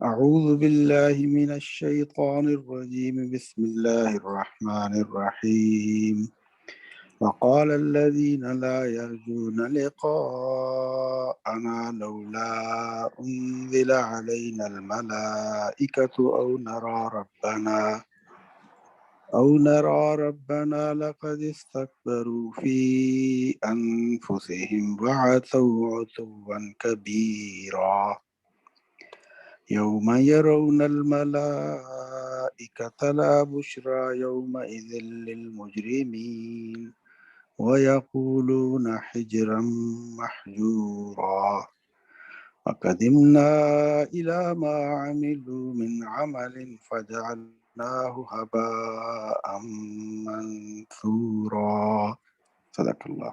أعوذ بالله من الشيطان الرجيم بسم الله الرحمن الرحيم وقال الذين لا يرجون لقاءنا لولا أنزل علينا الملائكة أو نرى ربنا لقد استكبروا في أنفسهم وعتوا عتوا كبيرا يوم يرون الملائكة لا بشرى يومئذ للمجرمين ويقولون حجرا محجورا وقدمنا إلى ما عملوا من عمل فجعلناه هباء منثورا صدق الله.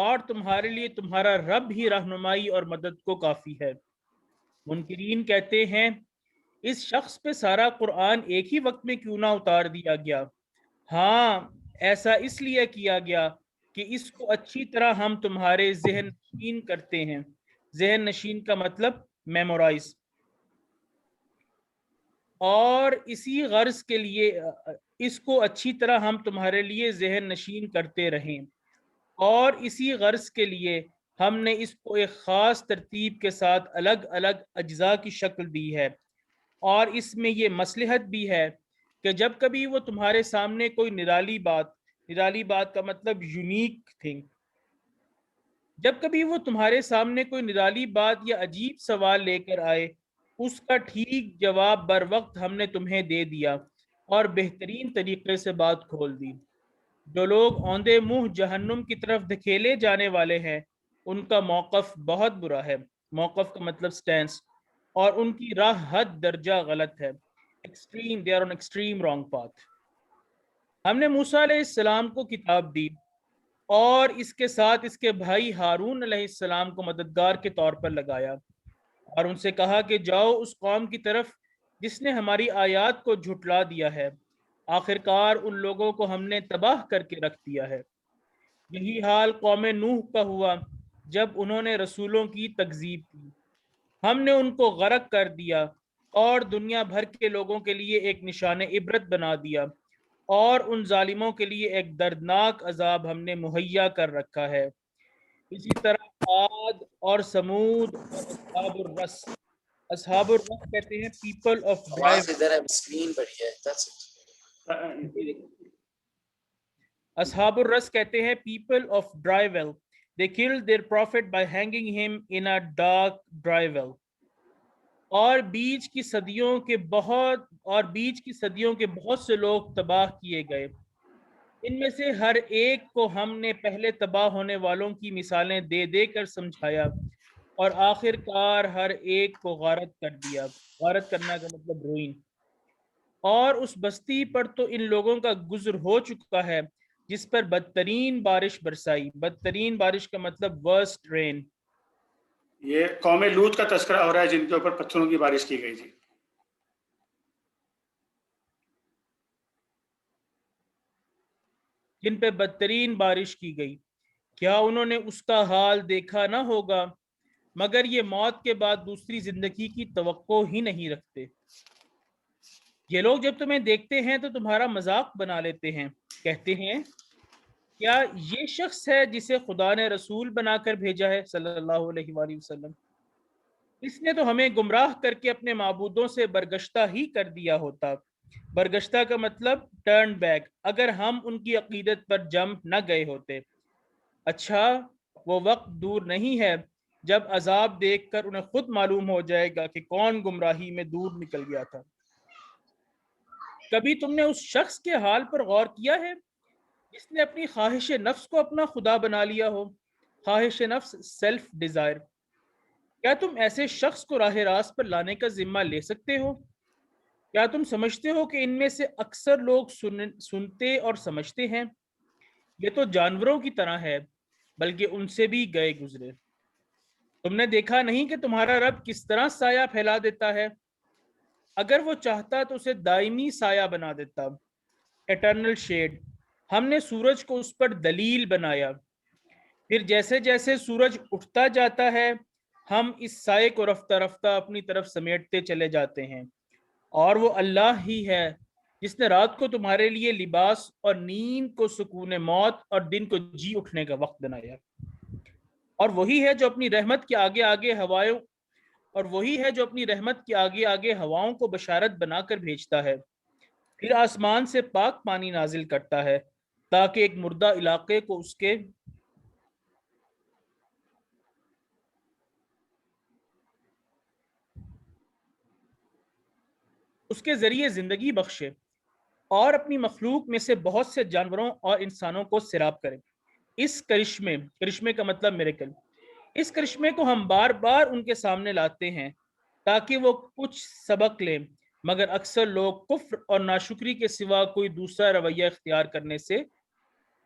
اور تمہارے لیے تمہارا رب ہی رہنمائی اور مدد کو کافی ہے۔ منکرین کہتے ہیں اس شخص پہ سارا قرآن ایک ہی وقت میں کیوں نہ اتار دیا گیا؟ ہاں، ایسا اس لیے کیا گیا کہ اس کو اچھی طرح ہم تمہارے ذہن نشین کرتے ہیں۔ ذہن نشین کا مطلب میمورائز، اور اسی غرض کے لیے اس کو اچھی طرح ہم تمہارے لیے ذہن نشین کرتے رہیں، اور اسی غرض کے لیے ہم نے اس کو ایک خاص ترتیب کے ساتھ الگ الگ اجزاء کی شکل دی ہے، اور اس میں یہ مصلحت بھی ہے کہ جب کبھی وہ تمہارے سامنے کوئی نرالی بات کا مطلب یونیک تھنگ، جب کبھی وہ تمہارے سامنے کوئی نرالی بات یا عجیب سوال لے کر آئے، اس کا ٹھیک جواب بر وقت ہم نے تمہیں دے دیا اور بہترین طریقے سے بات کھول دی۔ جو لوگ اوندے منہ جہنم کی طرف دھکیلے جانے والے ہیں، ان کا موقف بہت برا ہے۔ موقف کا مطلب سٹینس، اور ان کی راہ حد درجہ غلط ہے۔ Extreme, they are on extreme wrong path۔ ہم نے موسیٰ علیہ السلام کو کتاب دی اور اس کے ساتھ اس کے بھائی ہارون علیہ السلام کو مددگار کے طور پر لگایا، اور ان سے کہا کہ جاؤ اس قوم کی طرف جس نے ہماری آیات کو جھٹلا دیا ہے، آخرکار ان لوگوں کو ہم نے تباہ کر کے رکھ دیا ہے۔ یہی حال قوم نوح کا ہوا جب انہوں نے رسولوں کی تکذیب کی، ہم نے ان کو غرق کر دیا اور دنیا بھر کے لوگوں کے لیے ایک نشان عبرت بنا دیا، اور ان ظالموں کے لیے ایک دردناک عذاب ہم نے مہیا کر رکھا ہے۔ اسی طرح عاد اور سمود اور اصحاب الرس۔ اصحاب الرس کہتے ہیں پیپل آف ڈرائی، آواز ادھر ہے، اسکرین پر ہی ہے، that's it۔ اصحاب الرس کہتے ہیں people of dry well. They killed their prophet by hanging him in a dark dry well۔ اور بیچ کی صدیوں کے بہت سے لوگ تباہ کیے گئے، ان میں سے ہر ایک کو ہم نے پہلے تباہ ہونے والوں کی مثالیں دے دے کر سمجھایا، اور آخر کار ہر ایک کو غارت کر دیا۔ غارت کرنا کا مطلب روئن۔ اور اس بستی پر تو ان لوگوں کا گزر ہو چکا ہے جس پر بدترین بارش برسائی۔ بدترین بارش کا مطلب ورسٹ رین۔ یہ قوم لوط کا تذکرہ ہو رہا ہے جن کے اوپر پتھروں کی بارش کی گئی تھی۔ جن پہ بدترین بارش کی گئی، کیا انہوں نے اس کا حال دیکھا نہ ہوگا؟ مگر یہ موت کے بعد دوسری زندگی کی توقع ہی نہیں رکھتے۔ یہ لوگ جب تمہیں دیکھتے ہیں تو تمہارا مذاق بنا لیتے ہیں، کہتے ہیں کیا یہ شخص ہے جسے خدا نے رسول بنا کر بھیجا ہے صلی اللہ علیہ وآلہ وسلم؟ اس نے تو ہمیں گمراہ کر کے اپنے معبودوں سے برگشتہ ہی کر دیا ہوتا۔ برگشتہ کا مطلب ٹرن بیک، اگر ہم ان کی عقیدت پر جم نہ گئے ہوتے۔ اچھا، وہ وقت دور نہیں ہے جب عذاب دیکھ کر انہیں خود معلوم ہو جائے گا کہ کون گمراہی میں دور نکل گیا تھا۔ کبھی تم نے اس شخص کے حال پر غور کیا ہے جس نے اپنی خواہش نفس کو اپنا خدا بنا لیا ہو؟ خواہش نفس، سیلف ڈیزائر۔ کیا تم ایسے شخص کو راہ راست پر لانے کا ذمہ لے سکتے ہو؟ کیا تم سمجھتے ہو کہ ان میں سے اکثر لوگ سنتے اور سمجھتے ہیں؟ یہ تو جانوروں کی طرح ہے، بلکہ ان سے بھی گئے گزرے۔ تم نے دیکھا نہیں کہ تمہارا رب کس طرح سایہ پھیلا دیتا ہے؟ اگر وہ چاہتا تو اسے دائمی سایہ بنا دیتا، ایٹرنل شیڈ۔ ہم نے سورج کو اس پر دلیل بنایا، پھر جیسے جیسے سورج اٹھتا جاتا ہے ہم اس سائے کو رفتہ رفتہ اپنی طرف سمیٹتے چلے جاتے ہیں۔ اور وہ اللہ ہی ہے جس نے رات کو تمہارے لیے لباس اور نیند کو سکون موت اور دن کو جی اٹھنے کا وقت بنایا۔ اور وہی ہے جو اپنی رحمت کے آگے آگے ہواؤں کو بشارت بنا کر بھیجتا ہے، پھر آسمان سے پاک پانی نازل کرتا ہے تاکہ ایک مردہ علاقے کو اس کے ذریعے زندگی بخشے، اور اپنی مخلوق میں سے بہت سے جانوروں اور انسانوں کو سیراب کرے۔ اس کرشمے کا مطلب میریکل، اس کرشمے کو ہم بار بار ان کے سامنے لاتے ہیں تاکہ وہ کچھ سبق لیں، مگر اکثر لوگ کفر اور ناشکری کے سوا کوئی دوسرا رویہ اختیار کرنے سے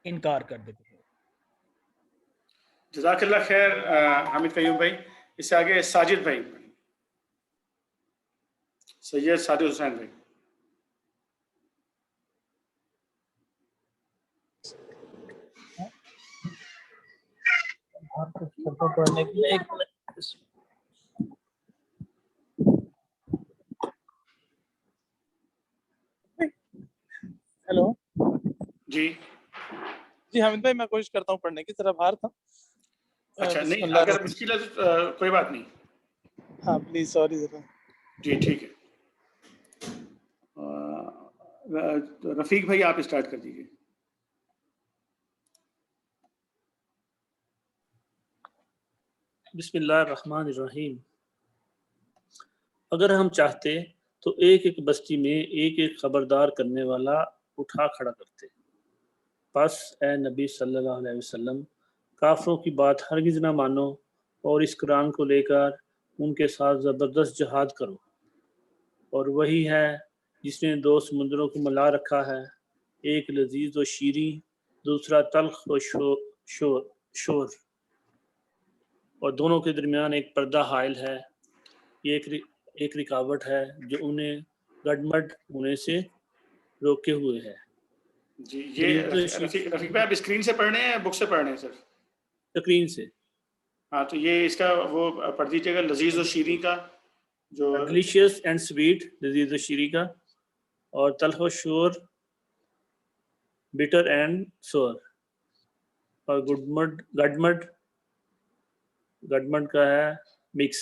انکار کر دیتے ہیں۔ جزاک اللہ خیر حامد قیوم بھائی. اس سے آگے ساجد بھائی, سید ساجد حسین بھائی. پڑھنے کے لیے ایک منٹ. ہیلو جی جی حامد بھائی میں کوشش کرتا ہوں پڑھنے کی, طرح باہر تھا. اچھا بسم نہیں, اللہ اگر مشکل ہے تو کوئی بات نہیں. ہاں پلیز سوری ذرا. جی ٹھیک ہے. رفیق بھائی آپ اسٹارٹ کر دیجیے. بسم اللہ الرحمن الرحیم. اگر ہم چاہتے تو ایک ایک بستی میں ایک ایک خبردار کرنے والا اٹھا کھڑا کرتے. پس اے نبی صلی اللہ علیہ وسلم کافروں کی بات ہرگز نہ مانو اور اس قرآن کو لے کر ان کے ساتھ زبردست جہاد کرو. اور وہی ہے جس نے دو سمندروں کو ملا رکھا ہے, ایک لذیذ و شیریں دوسرا تلخ و شور, اور دونوں کے درمیان ایک پردہ حائل ہے. یہ ایک رکاوٹ ہے جو انہیں گڈمڈ ہونے سے روکے ہوئے ہے. جی یہ رفیق بھائی آپ اسکرین سے پڑھ رہے ہیں یا بک سے پڑھ رہے ہیں سر؟ تقرین سے. ہاں تو یہ اس کا وہ پڑھ دیجیے گا, لذیذ و شیریں کا جو ڈیلیشیس اینڈ سویٹ, لذیذ و شیریں کا, اور تلخ و شور بٹر اینڈ سور, اور گڈمڈ کا ہے مکس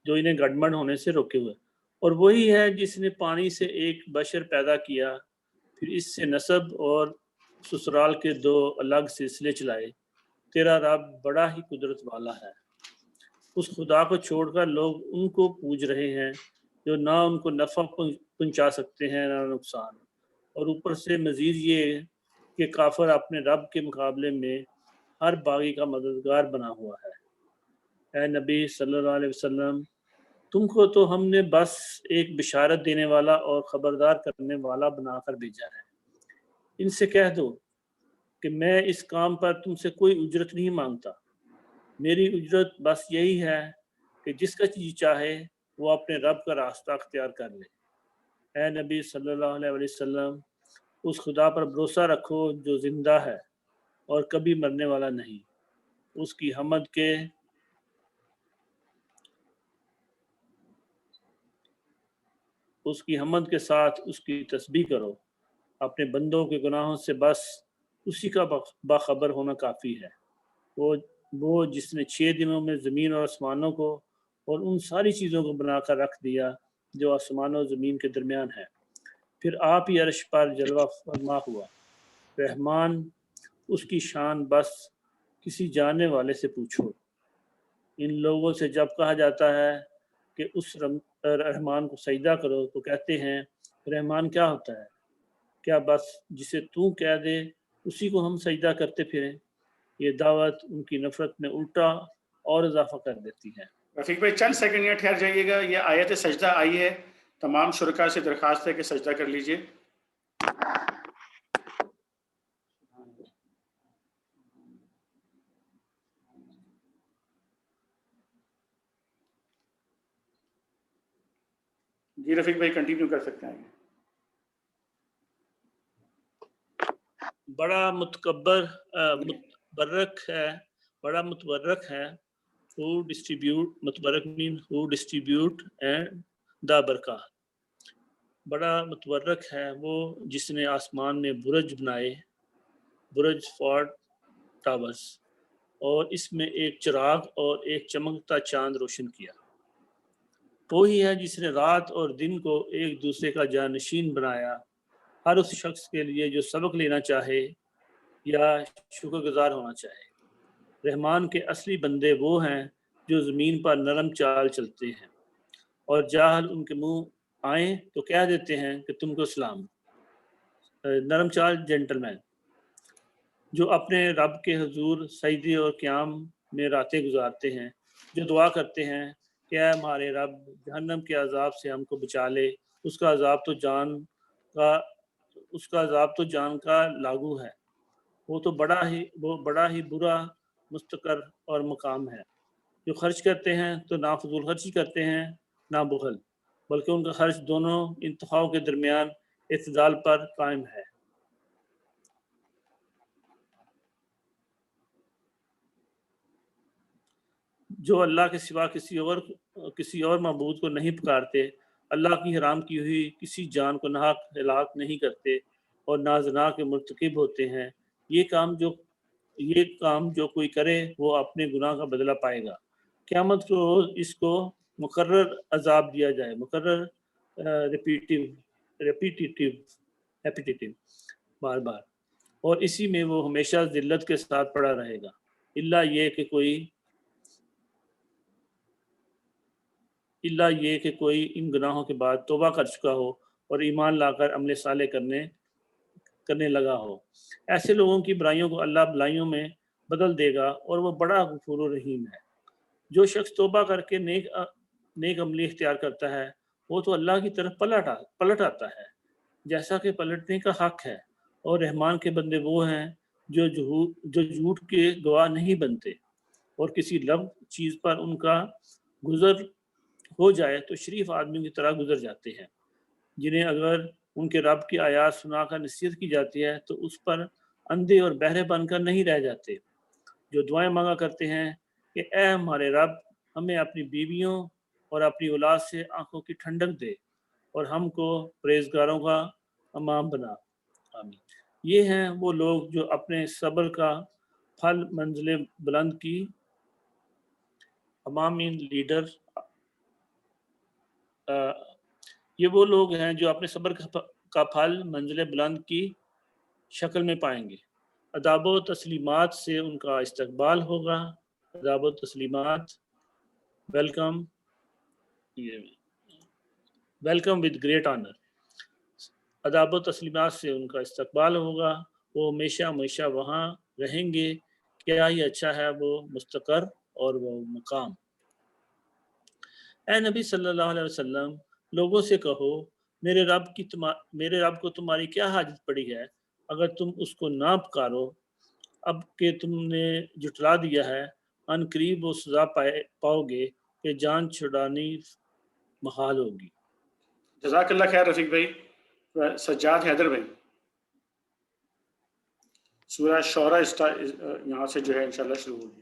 جو انہیں گڈمڈ ہونے سے روکے ہوئے. اور وہی ہے جس نے پانی سے ایک بشر پیدا کیا, پھر اس سے نسب اور سسرال کے دو الگ سلسلے چلائے. تیرا رب بڑا ہی قدرت والا ہے. اس خدا کو چھوڑ کر لوگ ان کو پوج رہے ہیں جو نہ ان کو نفع پہنچا سکتے ہیں نہ نقصان, اور اوپر سے مزید یہ کہ کافر اپنے رب کے مقابلے میں ہر باغی کا مددگار بنا ہوا ہے. اے نبی صلی اللہ علیہ وسلم تم کو تو ہم نے بس ایک بشارت دینے والا اور خبردار کرنے والا بنا کر بھیجا ہے. ان سے کہہ دو کہ میں اس کام پر تم سے کوئی اجرت نہیں مانگتا. میری اجرت بس یہی ہے کہ جس کا چیز چاہے وہ اپنے رب کا راستہ اختیار کر لے. اے نبی صلی اللہ علیہ وسلم اس خدا پر بھروسہ رکھو جو زندہ ہے اور کبھی مرنے والا نہیں. اس کی حمد کے ساتھ اس کی تسبیح کرو. اپنے بندوں کے گناہوں سے بس اسی کا باخبر ہونا کافی ہے. وہ جس نے 6 دنوں میں زمین اور آسمانوں کو اور ان ساری چیزوں کو بنا کر رکھ دیا جو آسمان و زمین کے درمیان ہے, پھر آپ ہی عرش پر جلوہ فرما ہوا. رحمان اس کی شان بس کسی جاننے والے سے پوچھو. ان لوگوں سے جب کہا جاتا ہے کہ اس رحمان کو سجدہ کرو تو کہتے ہیں رحمان کیا ہوتا ہے؟ کیا بس جسے تو کہہ دے اسی کو ہم سجدہ کرتے پھریں؟ یہ دعوت ان کی نفرت میں الٹا اور اضافہ کر دیتی ہے. رفیق بھائی چند سیکنڈ یہاں ٹھہر جائیے گا. یہ آیت سجدہ آئی ہے, تمام شرکاء سے درخواست ہے کہ سجدہ کر لیجئے. جی رفیق بھائی کنٹینیو کر سکتے ہیں. بڑا متبرک ہے who distribute and the برکات. بڑا متبرک ہے وہ جس نے آسمان میں برج بنائے, برج فورٹ ٹاورز, اور اس میں ایک چراغ اور ایک چمکتا چاند روشن کیا. وہی ہے جس نے رات اور دن کو ایک دوسرے کا جانشین بنایا, ہر اس شخص کے لیے جو سبق لینا چاہے یا شکر گزار ہونا چاہے. رحمان کے اصلی بندے وہ ہیں جو زمین پر نرم چال چلتے ہیں, اور جاہل ان کے منہ آئیں تو کہہ دیتے ہیں کہ تم کو سلام. نرم چال جینٹل مین جو اپنے رب کے حضور سجدے اور قیام میں راتیں گزارتے ہیں, جو دعا کرتے ہیں کہ اے ہمارے رب جہنم کے عذاب سے ہم کو بچا لے. اس کا عذاب تو جان کا لاگو ہے. وہ بڑا ہی برا مستقر اور مقام ہے۔ جو خرچ کرتے ہیں تو نہ فضول خرچی کرتے ہیں نہ بخل، بلکہ ان کا خرچ دونوں انتہاؤں کے درمیان اعتدال پر قائم ہے۔ جو اللہ کے سوا کسی اور معبود کو نہیں پکارتے، اللہ کی حرام کی ہوئی کسی جان کو ناحق ہلاک نہیں کرتے اور نازنا کے مرتکب ہوتے ہیں، یہ کام جو کوئی کرے وہ اپنے گناہ کا بدلہ پائے گا۔ قیامت کو روز اس کو مقرر عذاب دیا جائے، مقرر ریپیٹیٹیو بار بار، اور اسی میں وہ ہمیشہ ذلت کے ساتھ پڑا رہے گا، اللہ یہ کہ کوئی ان گناہوں کے بعد توبہ کر چکا ہو اور ایمان لا کر عمل صالح کرنے لگا ہو۔ ایسے لوگوں کی برائیوں کو اللہ بھلائیوں میں بدل دے گا اور وہ بڑا غفور و رحیم ہے۔ جو شخص توبہ کر کے نیک عملی اختیار کرتا ہے وہ تو اللہ کی طرف پلٹ آتا ہے جیسا کہ پلٹنے کا حق ہے، اور رحمان کے بندے وہ ہیں جو جھوٹ کے گواہ نہیں بنتے، اور کسی لفظ چیز پر ان کا گزر ہو جائے تو شریف آدمی کی طرح گزر جاتے ہیں، جنہیں اگر ان کے رب کی آیات سنا کر نصیحت کی جاتی ہے تو اس پر اندھے اور بہرے بن کر نہیں رہ جاتے، جو دعائیں مانگا کرتے ہیں کہ اے ہمارے رب ہمیں اپنی بیویوں اور اپنی اولاد سے آنکھوں کی ٹھنڈک دے اور ہم کو پرہیزگاروں کا امام بنا، آمین۔ یہ ہیں وہ لوگ جو اپنے صبر کا پھل منزل بلند کی امامین لیڈر یہ وہ لوگ ہیں جو اپنے صبر کا پھل منزل بلند کی شکل میں پائیں گے۔ اداب و تسلیمات سے ان کا استقبال ہوگا، اداب و تسلیمات، ویلکم ود گریٹ آنر، اداب و تسلیمات سے ان کا استقبال ہوگا، وہ ہمیشہ وہاں رہیں گے، کیا ہی اچھا ہے وہ مستقر اور وہ مقام۔ اے نبی صلی اللہ علیہ وسلم، لوگوں سے کہو میرے رب کو تمہاری کیا حاجت پڑی ہے، اگر تم اس کو نہ پکارو اب کہ تم نے جھٹلا دیا ہے، ان قریب وہ سزا پاؤ گے کہ جان چھڑانی محال ہوگی۔ جزاک اللہ خیر رفیق بھائی۔ سجاد حیدر بھائی، سورہ شعراء یہاں سے جو ہے انشاءاللہ شروع ہوگی۔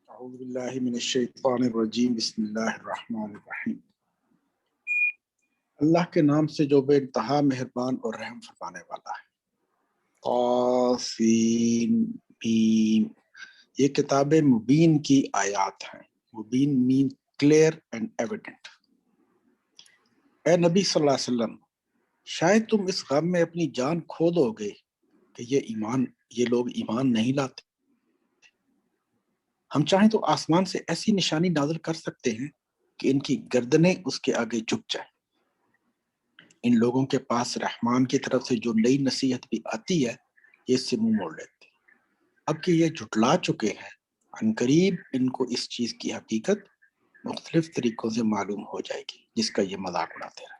اعوذ باللہ من الشیطان الرجیم، بسم اللہ الرحمن الرحیم۔ اللہ کے نام سے جو بے انتہا مہربان اور رحم فرمانے والا ہے۔ قاسم میم، یہ کتاب مبین کی آیات ہیں۔ مبین مین کلیئر اینڈ ایویڈنٹ۔ اے نبی صلی اللہ علیہ وسلم، شاید تم اس غم میں اپنی جان کھو دو گے کہ یہ لوگ ایمان نہیں لاتے۔ ہم چاہیں تو آسمان سے ایسی نشانی نازل کر سکتے ہیں کہ ان کی گردنیں اس کے آگے جھک جائیں۔ ان لوگوں کے پاس رحمان کی طرف سے جو نئی نصیحت بھی آتی ہے یہ اس سے منہ موڑ لیتے، اب کہ یہ جھٹلا چکے ہیں، عنقریب ان کو اس چیز کی حقیقت مختلف طریقوں سے معلوم ہو جائے گی جس کا یہ مذاق اڑاتے رہے۔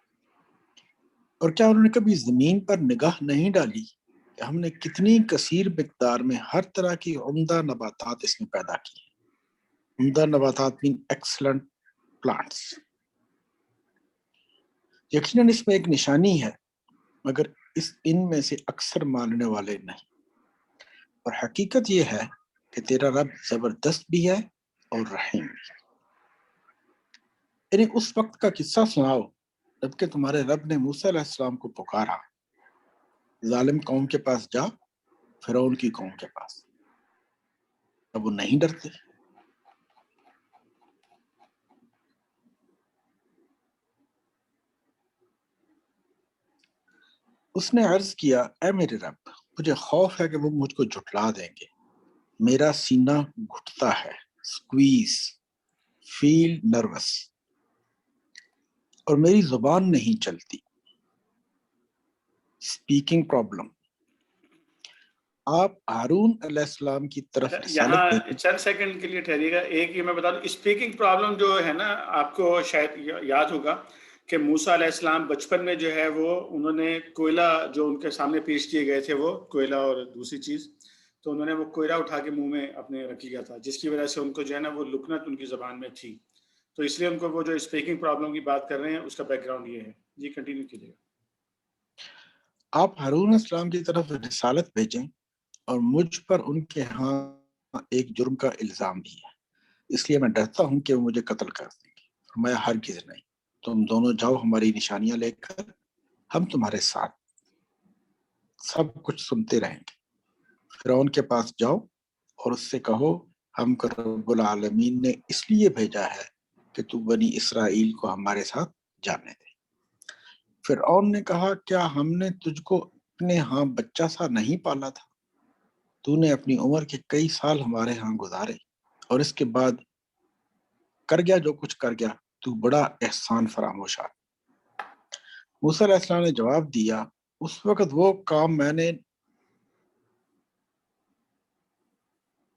اور کیا انہوں نے کبھی زمین پر نگاہ نہیں ڈالی کہ ہم نے کتنی کثیر مقدار میں ہر طرح کی عمدہ نباتات اس میں پیدا کی ہیں۔ عمدہ نباتات مین ایکسلنٹ پلانٹس۔ یقیناً اس میں ایک نشانی ہے مگر ان میں سے اکثر ماننے والے نہیں، اور حقیقت یہ ہے کہ تیرا رب زبردست بھی ہے اور رحیم بھی۔ انہیں اس وقت کا قصہ سناؤ جبکہ تمہارے رب نے موسیٰ علیہ السلام کو پکارا، ظالم قوم کے پاس جا، فرعون کی قوم کے پاس۔ اب وہ نہیں ڈرتے۔ اس نے عرض کیا، اے میرے رب، مجھے خوف ہے کہ وہ مجھ کو جھٹلا دیں گے۔ میرا سینہ گھٹتا ہے، سکویز، فیل نروس، اور میری زبان نہیں چلتی، اسپیکنگ پرابلم۔ آپ ہارون علیہ السلام کی طرف یہاں چند سیکنڈ کے لیے ٹھہریے گا۔ ایک یہ میں بتا دوں، اسپیکنگ پرابلم جو ہے نا، آپ کو شاید یاد ہوگا کہ موسیٰ علیہ السلام بچپن میں جو ہے وہ انہوں نے کوئلہ جو ان کے سامنے پیش کیے گئے تھے، وہ کوئلہ اور دوسری چیز، تو انہوں نے وہ کوئلہ اٹھا کے منہ میں اپنے رکھ لیا تھا، جس کی وجہ سے ان کو جو ہے نا وہ لکنت ان کی زبان میں تھی، تو اس لیے ان کو وہ جو اسپیکنگ پرابلم کی بات کر رہے ہیں اس کا بیک گراؤنڈ یہ ہے. جی کنٹینیو کیجیے گا. آپ ہارون السلام کی طرف رسالت بھیجیں اور مجھ پر ان کے ہاں ایک جرم کا الزام بھی ہے، اس لیے میں ڈرتا ہوں کہ وہ مجھے قتل کر دیں گے. فرمایا ہرگز نہیں، تم دونوں جاؤ ہماری نشانیاں لے کر، ہم تمہارے ساتھ سب کچھ سنتے رہیں گے. فرعون کے پاس جاؤ اور اس سے کہو ہم کو رب العالمین نے اس لیے بھیجا ہے کہ تو بنی اسرائیل کو ہمارے ساتھ جانے دے. فرعون نے کہا کیا ہم نے تجھ کو اپنے ہاں بچہ سا نہیں پالا تھا؟ تو نے اپنی عمر کے کئی سال ہمارے ہاں گزارے اور اس کے بعد کر گیا جو کچھ کر گیا، تو بڑا احسان فراموش آ. موسیٰ علیہ السلام نے جواب دیا اس وقت وہ کام میں نے،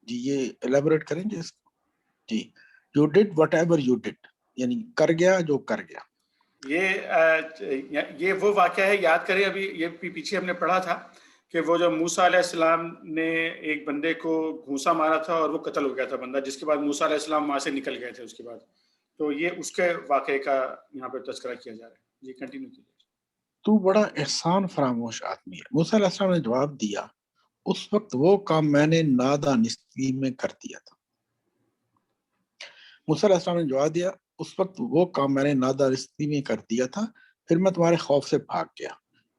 جی یہ ایلیبوریٹ کریں گے اس کو. جی you did whatever you did, یعنی کر گیا جو کر گیا. یہ وہ واقعہ ہے، یاد کریں ابھی یہ پیچھے ہم نے پڑھا تھا کہ وہ جو موسیٰ علیہ السلام نے ایک بندے کو گھونسا مارا تھا اور وہ قتل ہو گیا تھا بندہ، جس کے بعد موسیٰ علیہ السلام وہاں سے نکل گئے تھے اس کے بعد، تو یہ اس کے واقعے کا یہاں پہ تذکرہ کیا جا رہا ہے. جی کنٹینیو کیجیے. تو بڑا احسان فراموش آدمی ہے. موسیٰ علیہ السلام نے جواب دیا اس وقت وہ کام میں نے نادانستگی میں کر دیا تھا. موسیٰ علیہ السلام نے جواب دیا اس وقت وہ کام میں نے نادانستگی میں کر دیا تھا، پھر میں تمہارے خوف سے بھاگ گیا.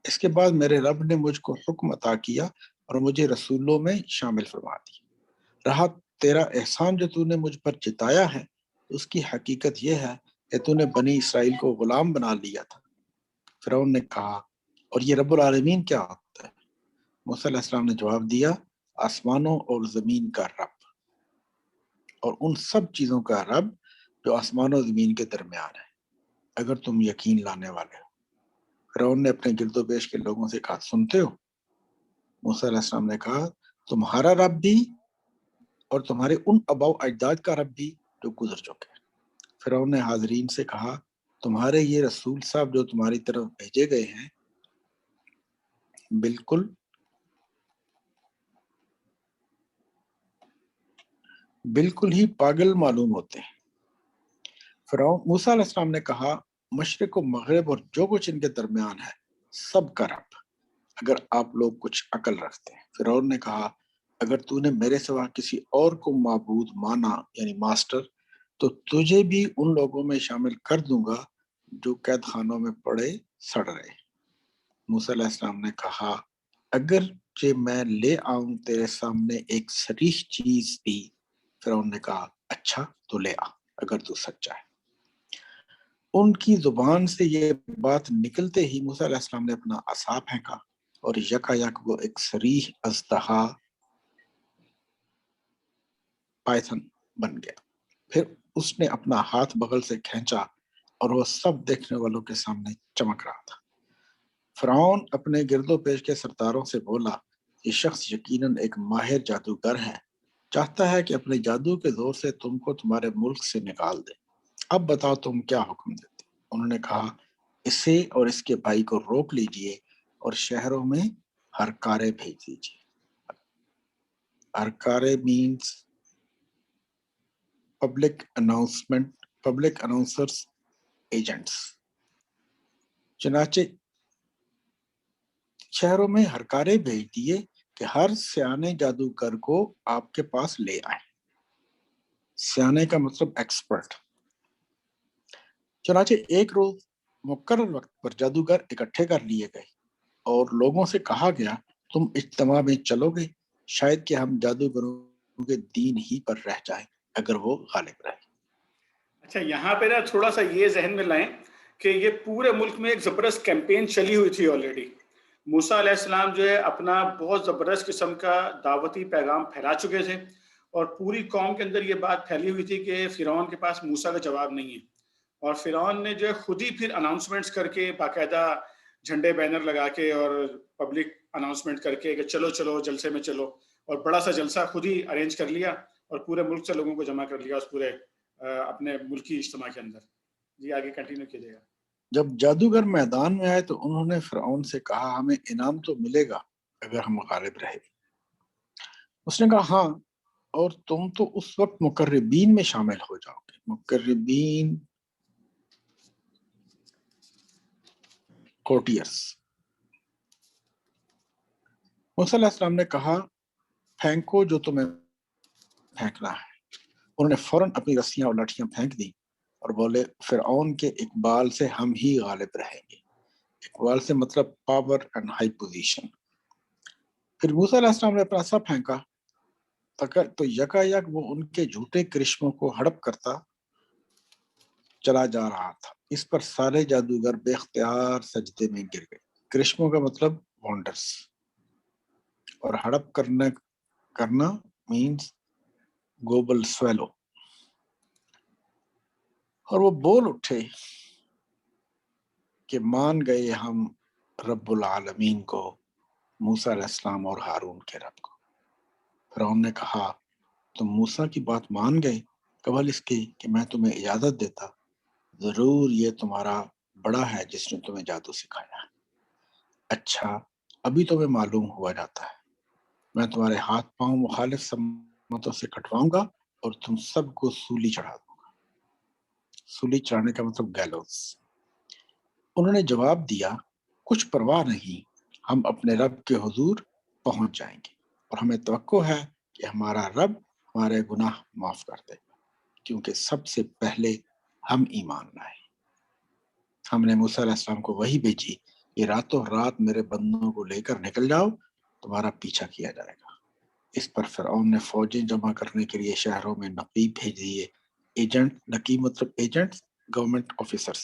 اس کے بعد میرے رب نے مجھ کو حکم عطا کیا اور مجھے رسولوں میں شامل فرما دی. رہا تیرا احسان جو تو نے مجھ پر جتایا ہے، اس کی حقیقت یہ ہے کہ تو نے بنی اسرائیل کو غلام بنا لیا تھا. فرعون نے کہا اور یہ رب العالمین کیا ہوتا ہے؟ موسیٰ علیہ السلام نے جواب دیا آسمانوں اور زمین کا رب اور ان سب چیزوں کا رب جو آسمان و زمین کے درمیان ہے، اگر تم یقین لانے والے ہو. فرعون نے اپنے گرد و پیش کے لوگوں سے کہا سنتے ہو؟ موسیٰ علیہ السلام نے کہا تمہارا رب بھی اور تمہارے ان آباء و اجداد کا رب بھی جو گزر چکے. فرعون نے حاضرین سے کہا تمہارے یہ رسول صاحب جو تمہاری طرف بھیجے گئے ہیں بالکل ہی پاگل معلوم ہوتے ہیں. فرعون موسیٰ علیہ السلام نے کہا مشرق و مغرب اور جو کچھ ان کے درمیان ہے سب کا رب، اگر آپ لوگ کچھ عقل رکھتے ہیں. فرعون نے کہا اگر تو نے میرے سوا کسی اور کو معبود مانا یعنی ماسٹر، تو تجھے بھی ان لوگوں میں شامل کر دوں گا جو قید خانوں میں پڑے سڑ رہے. موسیٰ علیہ السلام نے کہا اگرچہ میں لے آؤں تیرے سامنے ایک صریح چیز بھی. فرعون نے کہا اچھا تو لے آ اگر تو سچا ہے. ان کی زبان سے یہ بات نکلتے ہی موسیٰ علیہ السلام نے اپنا عصا پھینکا اور یکا یک وہ ایک صریح اژدہا پائتھن بن گیا. پھر اس نے اپنا ہاتھ بغل سے کھینچا اور وہ سب دیکھنے والوں کے سامنے چمک رہا تھا. فرعون اپنے گرد و پیش کے سرداروں سے بولا یہ شخص یقیناً ایک ماہر جادوگر ہے، چاہتا ہے کہ اپنے جادو کے زور سے تم کو تمہارے ملک سے نکال دے. اب بتاؤ تم کیا حکم دیتے؟ انہوں نے کہا اسے اور اس کے بھائی کو روک لیجئے اور شہروں میں ہرکارے بھیج دیجئے. ہرکارے مینز پبلک اناؤنسرز ایجنٹس. چنانچہ شہروں میں ہرکارے بھیج دیے کہ ہر سیانے جادوگر کو آپ کے پاس لے آئیں. سیانے کا مطلب ایکسپرٹ. چنانچہ ایک روز مقرر وقت پر جادوگر اکٹھے کر لیے گئے اور لوگوں سے کہا گیا تم اجتماع میں چلو گے، شاید کہ ہم جادوگروں کے دین ہی پر رہ جائیں اگر وہ غالب رہے. اچھا یہاں پہ نا تھوڑا سا یہ ذہن میں لائیں کہ یہ پورے ملک میں ایک زبردست کیمپین چلی ہوئی تھی آلریڈی. موسیٰ علیہ السلام جو ہے اپنا بہت زبردست قسم کا دعوتی پیغام پھیلا چکے تھے اور پوری قوم کے اندر یہ بات پھیلی ہوئی تھی کہ فرعون کے پاس موسیٰ کا جواب نہیں ہے. اور فرعون نے جو ہے خود ہی پھر اناؤنسمنٹس کر کے باقاعدہ جھنڈے بینر لگا کے اور پبلک اناؤنسمنٹ کر کے کہ چلو چلو جلسے میں چلو، اور بڑا سا جلسہ خود ہی ارینج کر لیا اور پورے ملک سے لوگوں کو جمع کر لیا اس پورے اپنے ملکی اجتماع کے اندر. جی آگے کنٹینیو کیجیے گا. جب جادوگر میدان میں آئے تو انہوں نے فرعون سے کہا ہمیں انعام تو ملے گا اگر ہم غالب رہے۔ اس نے کہا ہاں، اور تم تو اس وقت مقربین میں شامل ہو جاؤ گے۔ مقربین کوٹیئرس۔ موسیٰ علیہ السلام نے کہا پھینکو جو تمہیں پھینکنا ہے۔ انہوں نے فوراً اپنی رسیاں اور لاٹھیاں پھینک دی اور بولے فرعون کے اقبال سے ہم ہی غالب رہیں گے۔ اقبال سے مطلب پاور اینڈ ہائی پوزیشن۔ پھر موسیٰ علیہ السلام نے اپنا عصا پھینکا تو یکا یک وہ ان کے جھوٹے کرشموں کو ہڑپ کرتا چلا جا رہا تھا۔ اس پر سارے جادوگر بے اختیار سجدے میں گر گئے۔ کرشموں کا مطلب وانڈرز، اور ہڑپ کرنا مینز گوبل سویلو۔ اور وہ بول اٹھے کہ مان گئے ہم رب العالمین کو، موسیٰ علیہ السلام اور ہارون کے رب کو۔ فرعون نے کہا تم موسیٰ کی بات مان گئے قبل اس کے کہ میں تمہیں اجازت دیتا؟ ضرور یہ تمہارا بڑا ہے جس نے تمہیں جادو سکھایا ہے۔ اچھا ابھی تمہیں معلوم ہوا جاتا ہے، میں تمہارے ہاتھ پاؤں مخالف سمتوں سے کٹواؤں گا اور تم سب کو سولی چڑھا دوں گا۔ سولی چڑھانے کا مطلب گیلوز۔ انہوں نے جواب دیا کچھ پرواہ نہیں، ہم اپنے رب کے حضور پہنچ جائیں گے اور ہمیں توقع ہے کہ ہمارا رب ہمارے گناہ معاف کر دے گا، کیونکہ سب سے پہلے ہم ایمان لائے۔ ہم نے موسیٰ علیہ السلام کو وحی بھیجی کہ راتوں رات میرے بندوں کو لے کر نکل جاؤ، تمہارا پیچھا کیا جائے گا۔ اس پر فرعون نے فوجیں جمع کرنے کے لیے شہروں میں نقیب بھیج دیے۔ ایجنٹ، نقیب مطلب ایجنٹ، گورنمنٹ آفیسرز،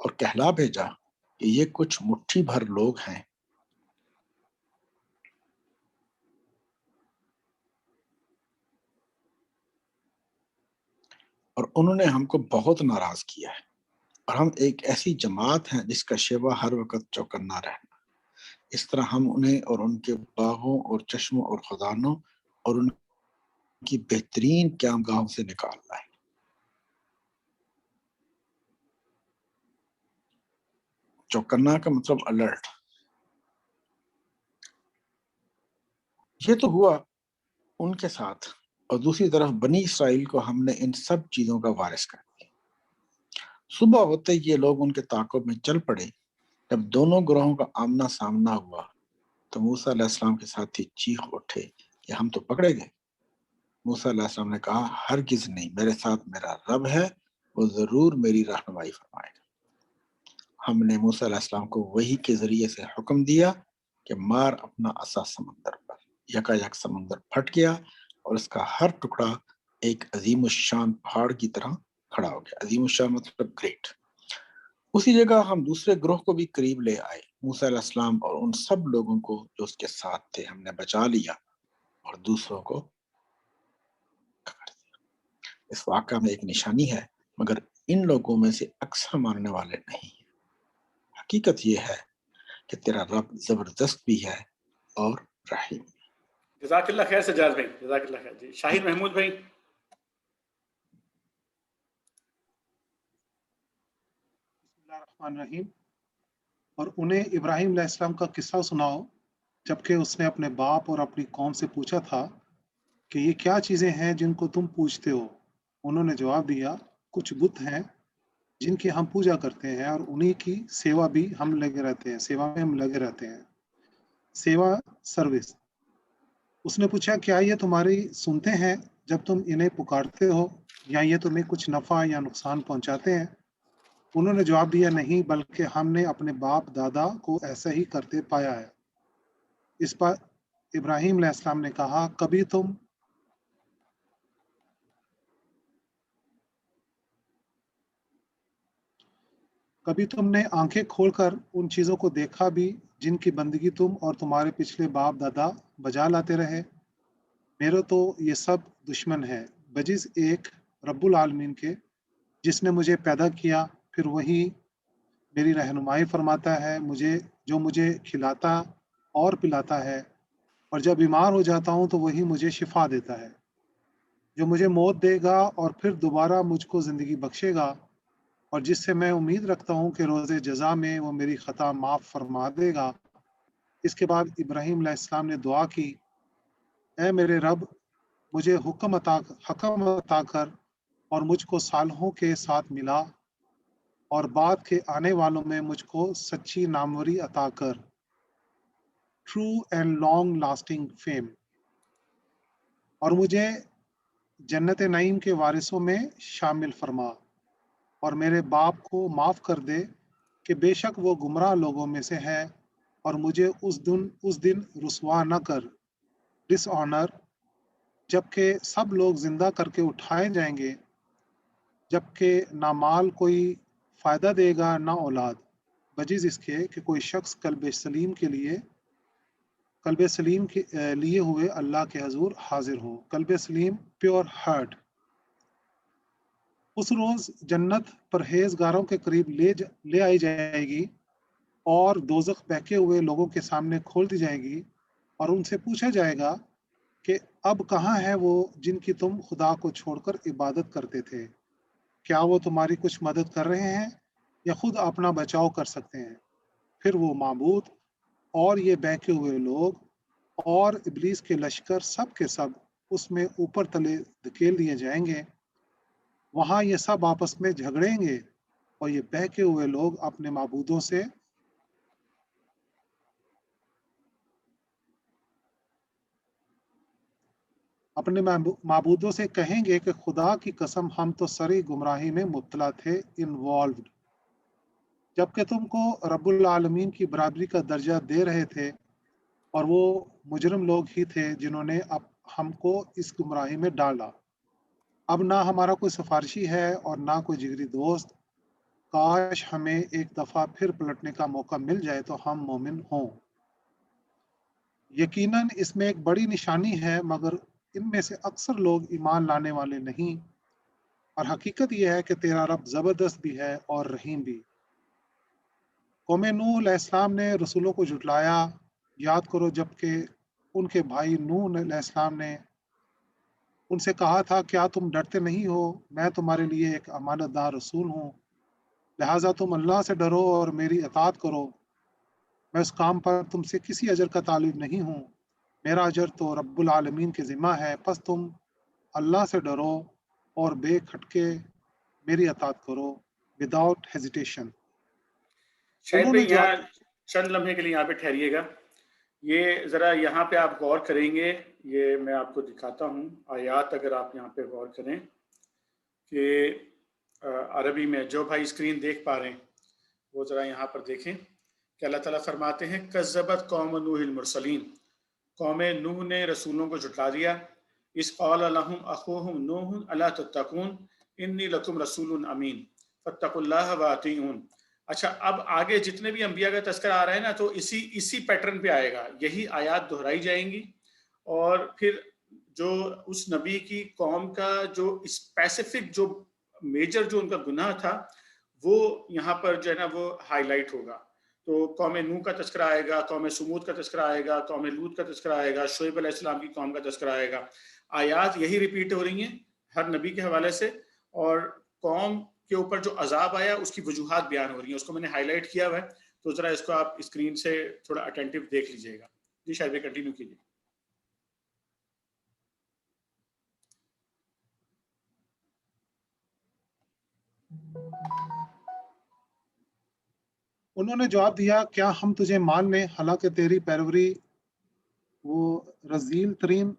اور کہلا بھیجا کہ یہ کچھ مٹھی بھر لوگ ہیں، اور انہوں نے ہم کو بہت ناراض کیا ہے، اور ہم ایک ایسی جماعت ہیں جس کا شیوا ہر وقت چوکنا رہنا۔ اس طرح ہم انہیں اور ان کے باغوں اور چشموں اور خزانوں اور ان کی بہترین قیام گاہوں سے نکال لائیں۔ چوکنا کا مطلب الرٹ۔ یہ تو ہوا ان کے ساتھ، اور دوسری طرف بنی اسرائیل کو ہم نے ان سب چیزوں کا وارث کر دیا۔ صبح ہوتے یہ لوگ ان کے تعاقب میں چل پڑے۔ جب دونوں گروہوں کا آمنا سامنا ہوا تو موسیٰ علیہ السلام کے ساتھی چیخ اٹھے کہ ہم تو پکڑے گئے۔ موسیٰ علیہ السلام نے کہا ہرگز نہیں، میرے ساتھ میرا رب ہے، وہ ضرور میری رہنمائی فرمائے گا۔ ہم نے موسیٰ علیہ السلام کو وحی کے ذریعے سے حکم دیا کہ مار اپنا عصا سمندر پر۔ یکا یک سمندر پھٹ گیا اور اس کا ہر ٹکڑا ایک عظیم الشان پہاڑ کی طرح کھڑا ہو گیا۔ عظیم الشان مطلب گریٹ۔ اسی جگہ ہم دوسرے گروہ کو بھی قریب لے آئے۔ موسیٰ علیہ السلام اور ان سب لوگوں کو جو اس کے ساتھ تھے ہم نے بچا لیا اور دوسروں کو کر دیا۔ اس واقعہ میں ایک نشانی ہے، مگر ان لوگوں میں سے اکثر ماننے والے نہیں ہیں۔ حقیقت یہ ہے کہ تیرا رب زبردست بھی ہے اور رحیم۔ جزاک اللہ خیر سجاد بھائی، جزاک اللہ خیر۔ جی شاہد محمود بھائی۔ بسم اللہ الرحمن الرحیم۔ اور انہیں ابراہیم علیہ السلام کا قصہ سناؤ جبکہ اس نے اپنے باپ اور اپنی قوم سے پوچھا تھا کہ یہ کیا چیزیں ہیں جن کو تم پوجتے ہو؟ انہوں نے جواب دیا کچھ بت ہیں جن کی ہم پوجا کرتے ہیں اور انہی کی سیوا بھی ہم لگے رہتے ہیں، سیوا میں ہم لگے رہتے ہیں، سیوا سروس۔ اس نے پوچھا کیا یہ تمہاری سنتے ہیں جب تم انہیں پکارتے ہو، یا یہ تمہیں کچھ نفع یا نقصان پہنچاتے ہیں؟ انہوں نے جواب دیا نہیں، بلکہ ہم نے اپنے باپ دادا کو ایسا ہی کرتے پایا ہے۔ اس پر ابراہیم علیہ السلام نے کہا کبھی تم نے آنکھیں کھول کر ان چیزوں کو دیکھا بھی جن کی بندگی تم اور تمہارے پچھلے باپ دادا بجا لاتے رہے؟ میرے تو یہ سب دشمن ہے بجز ایک رب العالمین کے، جس نے مجھے پیدا کیا، پھر وہی میری رہنمائی فرماتا ہے، جو مجھے کھلاتا اور پلاتا ہے، اور جب بیمار ہو جاتا ہوں تو وہی مجھے شفا دیتا ہے، جو مجھے موت دے گا اور پھر دوبارہ مجھ کو زندگی بخشے گا، اور جس سے میں امید رکھتا ہوں کہ روز جزا میں وہ میری خطا معاف فرما دے گا۔ اس کے بعد ابراہیم علیہ السلام نے دعا کی، اے میرے رب، مجھے حکم عطا کر اور مجھ کو صالحوں کے ساتھ ملا، اور بعد کے آنے والوں میں مجھ کو سچی ناموری عطا کر، true and long lasting fame, اور مجھے جنت نعیم کے وارثوں میں شامل فرما، اور میرے باپ کو معاف کر دے کہ بے شک وہ گمراہ لوگوں میں سے ہے، اور مجھے اس دن رسوا نہ کر، ڈس آنر، جبکہ سب لوگ زندہ کر کے اٹھائے جائیں گے، جبکہ نہ مال کوئی فائدہ دے گا نہ اولاد، بجز اس کے کہ کوئی شخص قلب سلیم کے لیے ہوئے اللہ کے حضور حاضر ہو۔ قلب سلیم، پیور ہارٹ۔ اس روز جنت پرہیزگاروں کے قریب لے آئی جائے گی، اور دوزخ بہکے ہوئے لوگوں کے سامنے کھول دی جائے گی، اور ان سے پوچھا جائے گا کہ اب کہاں ہے وہ جن کی تم خدا کو چھوڑ کر عبادت کرتے تھے؟ کیا وہ تمہاری کچھ مدد کر رہے ہیں یا خود اپنا بچاؤ کر سکتے ہیں؟ پھر وہ معبود اور یہ بہکے ہوئے لوگ اور ابلیس کے لشکر سب کے سب اس میں اوپر تلے دھکیل دیے جائیں گے۔ وہاں یہ سب آپس میں جھگڑیں گے، اور یہ بہکے ہوئے لوگ اپنے معبودوں سے کہیں گے کہ خدا کی قسم ہم تو سری گمراہی میں مبتلا تھے، انوالوڈ، جبکہ تم کو رب العالمین کی برابری کا درجہ دے رہے تھے، اور وہ مجرم لوگ ہی تھے جنہوں نے اب ہم کو اس گمراہی میں ڈالا۔ اب نہ ہمارا کوئی سفارشی ہے اور نہ کوئی جگری دوست، کاش ہمیں ایک دفعہ پھر پلٹنے کا موقع مل جائے تو ہم مومن ہوں۔ یقیناً اس میں ایک بڑی نشانی ہے، مگر ان میں سے اکثر لوگ ایمان لانے والے نہیں، اور حقیقت یہ ہے کہ تیرا رب زبردست بھی ہے اور رحیم بھی۔ قوم نوح علیہ السلام نے رسولوں کو جھٹلایا، یاد کرو جبکہ ان کے بھائی نوح علیہ السلام نے ان سے کہا تھا، کیا تم ڈرتے نہیں ہو؟ میں تمہارے لیے ایک امانت دار رسول ہوں، لہٰذا تم اللہ سے ڈرو اور میری اطاعت کرو۔ میں اس کام پر تم سے کسی اجر کا طالب نہیں ہوں، میرا اجر تو رب العالمین کے ذمہ ہے، پس تم اللہ سے ڈرو اور بے کھٹکے میری اطاعت کرو، وداؤٹ ہیزیٹیشن۔ شاید بھائی یہاں چند لمحے کے لیے یہاں پہ ٹھہریے گا، یہ ذرا یہاں پہ آپ غور کریں گے، یہ میں آپ کو دکھاتا ہوں آیات، اگر آپ یہاں پہ غور کریں کہ عربی میں جو بھائی اسکرین دیکھ پا رہے ہیں وہ ذرا یہاں پر دیکھیں کہ اللہ تعالیٰ فرماتے ہیں کذبت قوم نوح المرسلین، قوم نوح نے رسولوں کو جھٹلا دیا، اس قال لهم اخوهم نوح الا تتقون انی لکم رسول امین فاتقوا اللہ واطیعون۔ اچھا، اب آگے جتنے بھی انبیاء کا تذکرہ آ رہا ہے نا، تو اسی پیٹرن پہ آئے گا، یہی آیات دہرائی جائیں گی، اور پھر جو اس نبی کی قوم کا جو اسپیسیفک جو میجر جو ان کا گناہ تھا وہ یہاں پر جو ہے نا وہ ہائی لائٹ ہوگا۔ تو قوم نوح کا تذکرہ آئے گا، قوم سمود کا تذکرہ آئے گا، قوم لوط کا تذکرہ آئے گا، شعیب علیہ السلام کی قوم کا تذکرہ آئے گا۔ آیات یہی ریپیٹ ہو رہی ہیں ہر نبی کے حوالے سے، اور قوم کے اوپر جو عذاب آیا اس کی وجوہات بیان ہو رہی ہیں، اس کو میں نے ہائی لائٹ کیا ہوا ہے، تو ذرا اس کو آپ اسکرین سے تھوڑا اٹینٹیو دیکھ لیجئے گا۔ جی شاید کنٹینیو کیجیے۔ انہوں نے جواب دیا، کیا ہم تجھے مان لیں حالانکہ تیری پیروی وہ رذیل ترین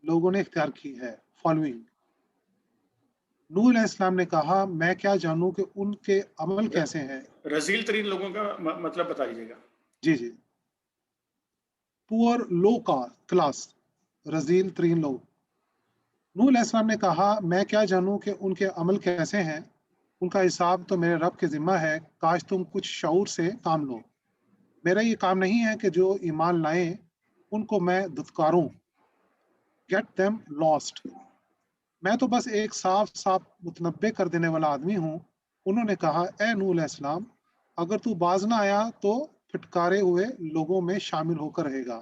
لوگوں نے اختیار کی ہے۔ فالوئنگ، نوح علیہ السلام نے کہا، میں کیا جانوں کہ ان کے عمل کیسے ہیں۔ رذیل ترین لوگوں کا مطلب بتا دیجیے گا۔ جی پور لو کلاس، رذیل ترین لوگ۔ نوح علیہ السلام نے کہا، میں کیا جانوں کہ ان کے عمل کیسے ہیں، ان کا حساب تو میرے رب کے ذمہ ہے، کاش تم کچھ شعور سے کام لو۔ میرا یہ کام نہیں ہے کہ جو ایمان لائیں ان کو میں دھتکاروں، گیٹ them lost۔ میں تو بس ایک صاف متنبع کر دینے والا آدمی ہوں۔ انہوں نے کہا، اے نوح علیہ السلام، اگر تو باز نہ آیا تو پھٹکارے ہوئے لوگوں میں شامل ہو کر رہے گا۔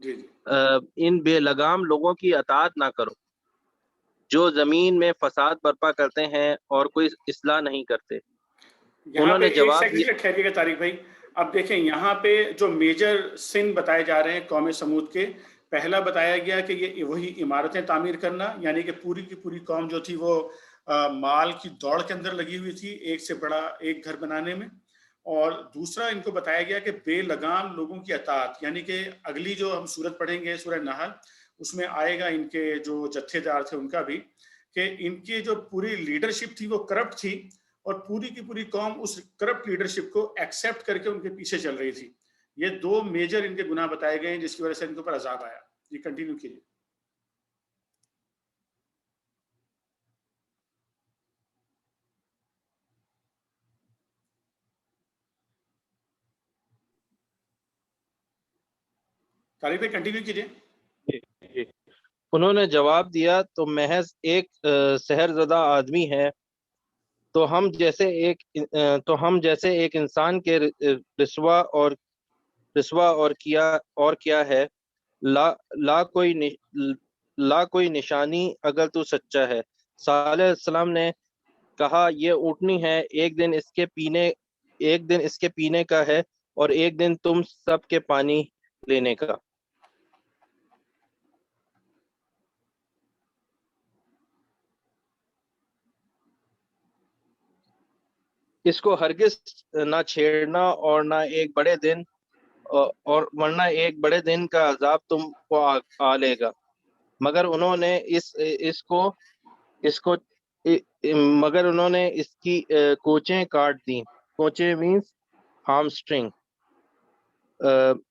جی جی ان بے لگام لوگوں کی اطاعت نہ کرو جو زمین میں فساد برپا کرتے ہیں اور کوئی اصلاح نہیں کرتے. یہاں انہوں پہ نے ایک جواب سیکنڈ ٹھہریے گا طارق بھائی. اب دیکھیں یہاں پہ جو میجر سن بتائے جا رہے ہیں قوم سمود کے، پہلا بتایا گیا کہ یہ وہی عمارتیں تعمیر کرنا، یعنی کہ پوری کی پوری قوم جو تھی وہ مال کی دوڑ کے اندر لگی ہوئی تھی ایک سے بڑا ایک گھر بنانے میں. اور دوسرا ان کو بتایا گیا کہ بے لگام لوگوں کی اطاعت، یعنی کہ اگلی جو ہم سورت پڑھیں گے سورہ نحل، اس میں آئے گا ان کے جو جتھے دار تھے ان کا بھی، کہ ان کی جو پوری لیڈرشپ تھی وہ کرپٹ تھی، اور پوری کی پوری قوم اس کرپٹ لیڈرشپ کو ایکسیپٹ کر کے ان کے پیچھے چل رہی تھی. یہ دو میجر ان کے گناہ بتائے گئے ہیں جس کی وجہ سے ان کے اوپر عذاب آیا. یہ کنٹینیو کیجیے. طارق بھائی کنٹینیو کیجیے. انہوں نے جواب دیا تو محض ایک سحر زدہ آدمی ہے، تو ہم جیسے ایک انسان کے رسوا اور کیا ہے. لا کوئی نشانی اگر تو سچا ہے. صالح علیہ السلام نے کہا یہ اونٹنی ہے، ایک دن اس کے پینے کا ہے اور ایک دن تم سب کے پانی لینے کا. اس کو ہرگز نہ چھیڑنا اور نہ ایک بڑے دن اور ورنہ ایک بڑے دن کا عذاب تم کو آ لے گا. مگر انہوں نے اس کی کوچیں کاٹ دیں. کوچیں مینس ہامسٹرنگ.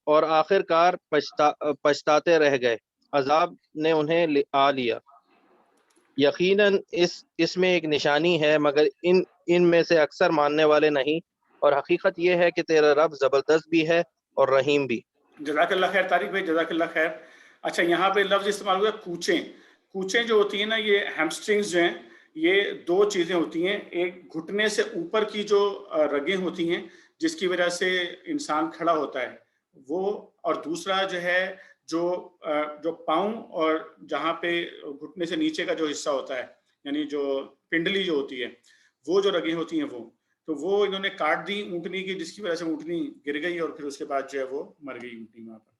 اور آخر کار پچھتاتے رہ گئے. عذاب نے انہیں آ لیا. یقیناً اس میں ایک نشانی ہے، مگر ان میں سے اکثر ماننے والے نہیں. اور حقیقت یہ ہے کہ تیرا رب زبردست بھی ہے اور رحیم بھی. جزاک اللہ خیر طارق بھائی، جزاک اللہ خیر. اچھا یہاں پہ لفظ استعمال ہوا کوچیں. کوچیں جو ہوتی ہیں نا، یہ ہیمسٹرنگز جو ہیں، یہ دو چیزیں ہوتی ہیں. ایک گھٹنے سے اوپر کی جو رگیں ہوتی ہیں جس کی وجہ سے انسان کھڑا ہوتا ہے وہ، اور دوسرا جو ہے جو پاؤں اور جہاں پہ گھٹنے سے نیچے کا جو حصہ ہوتا ہے، یعنی جو پنڈلی جو ہوتی ہے، وہ جو رگیں ہوتی ہیں وہ انہوں نے کاٹ دی اونٹنی کی، جس کی وجہ سے اونٹنی گر گئی اور پھر اس کے بعد جو ہے وہ مر گئی اونٹنی وہاں پر.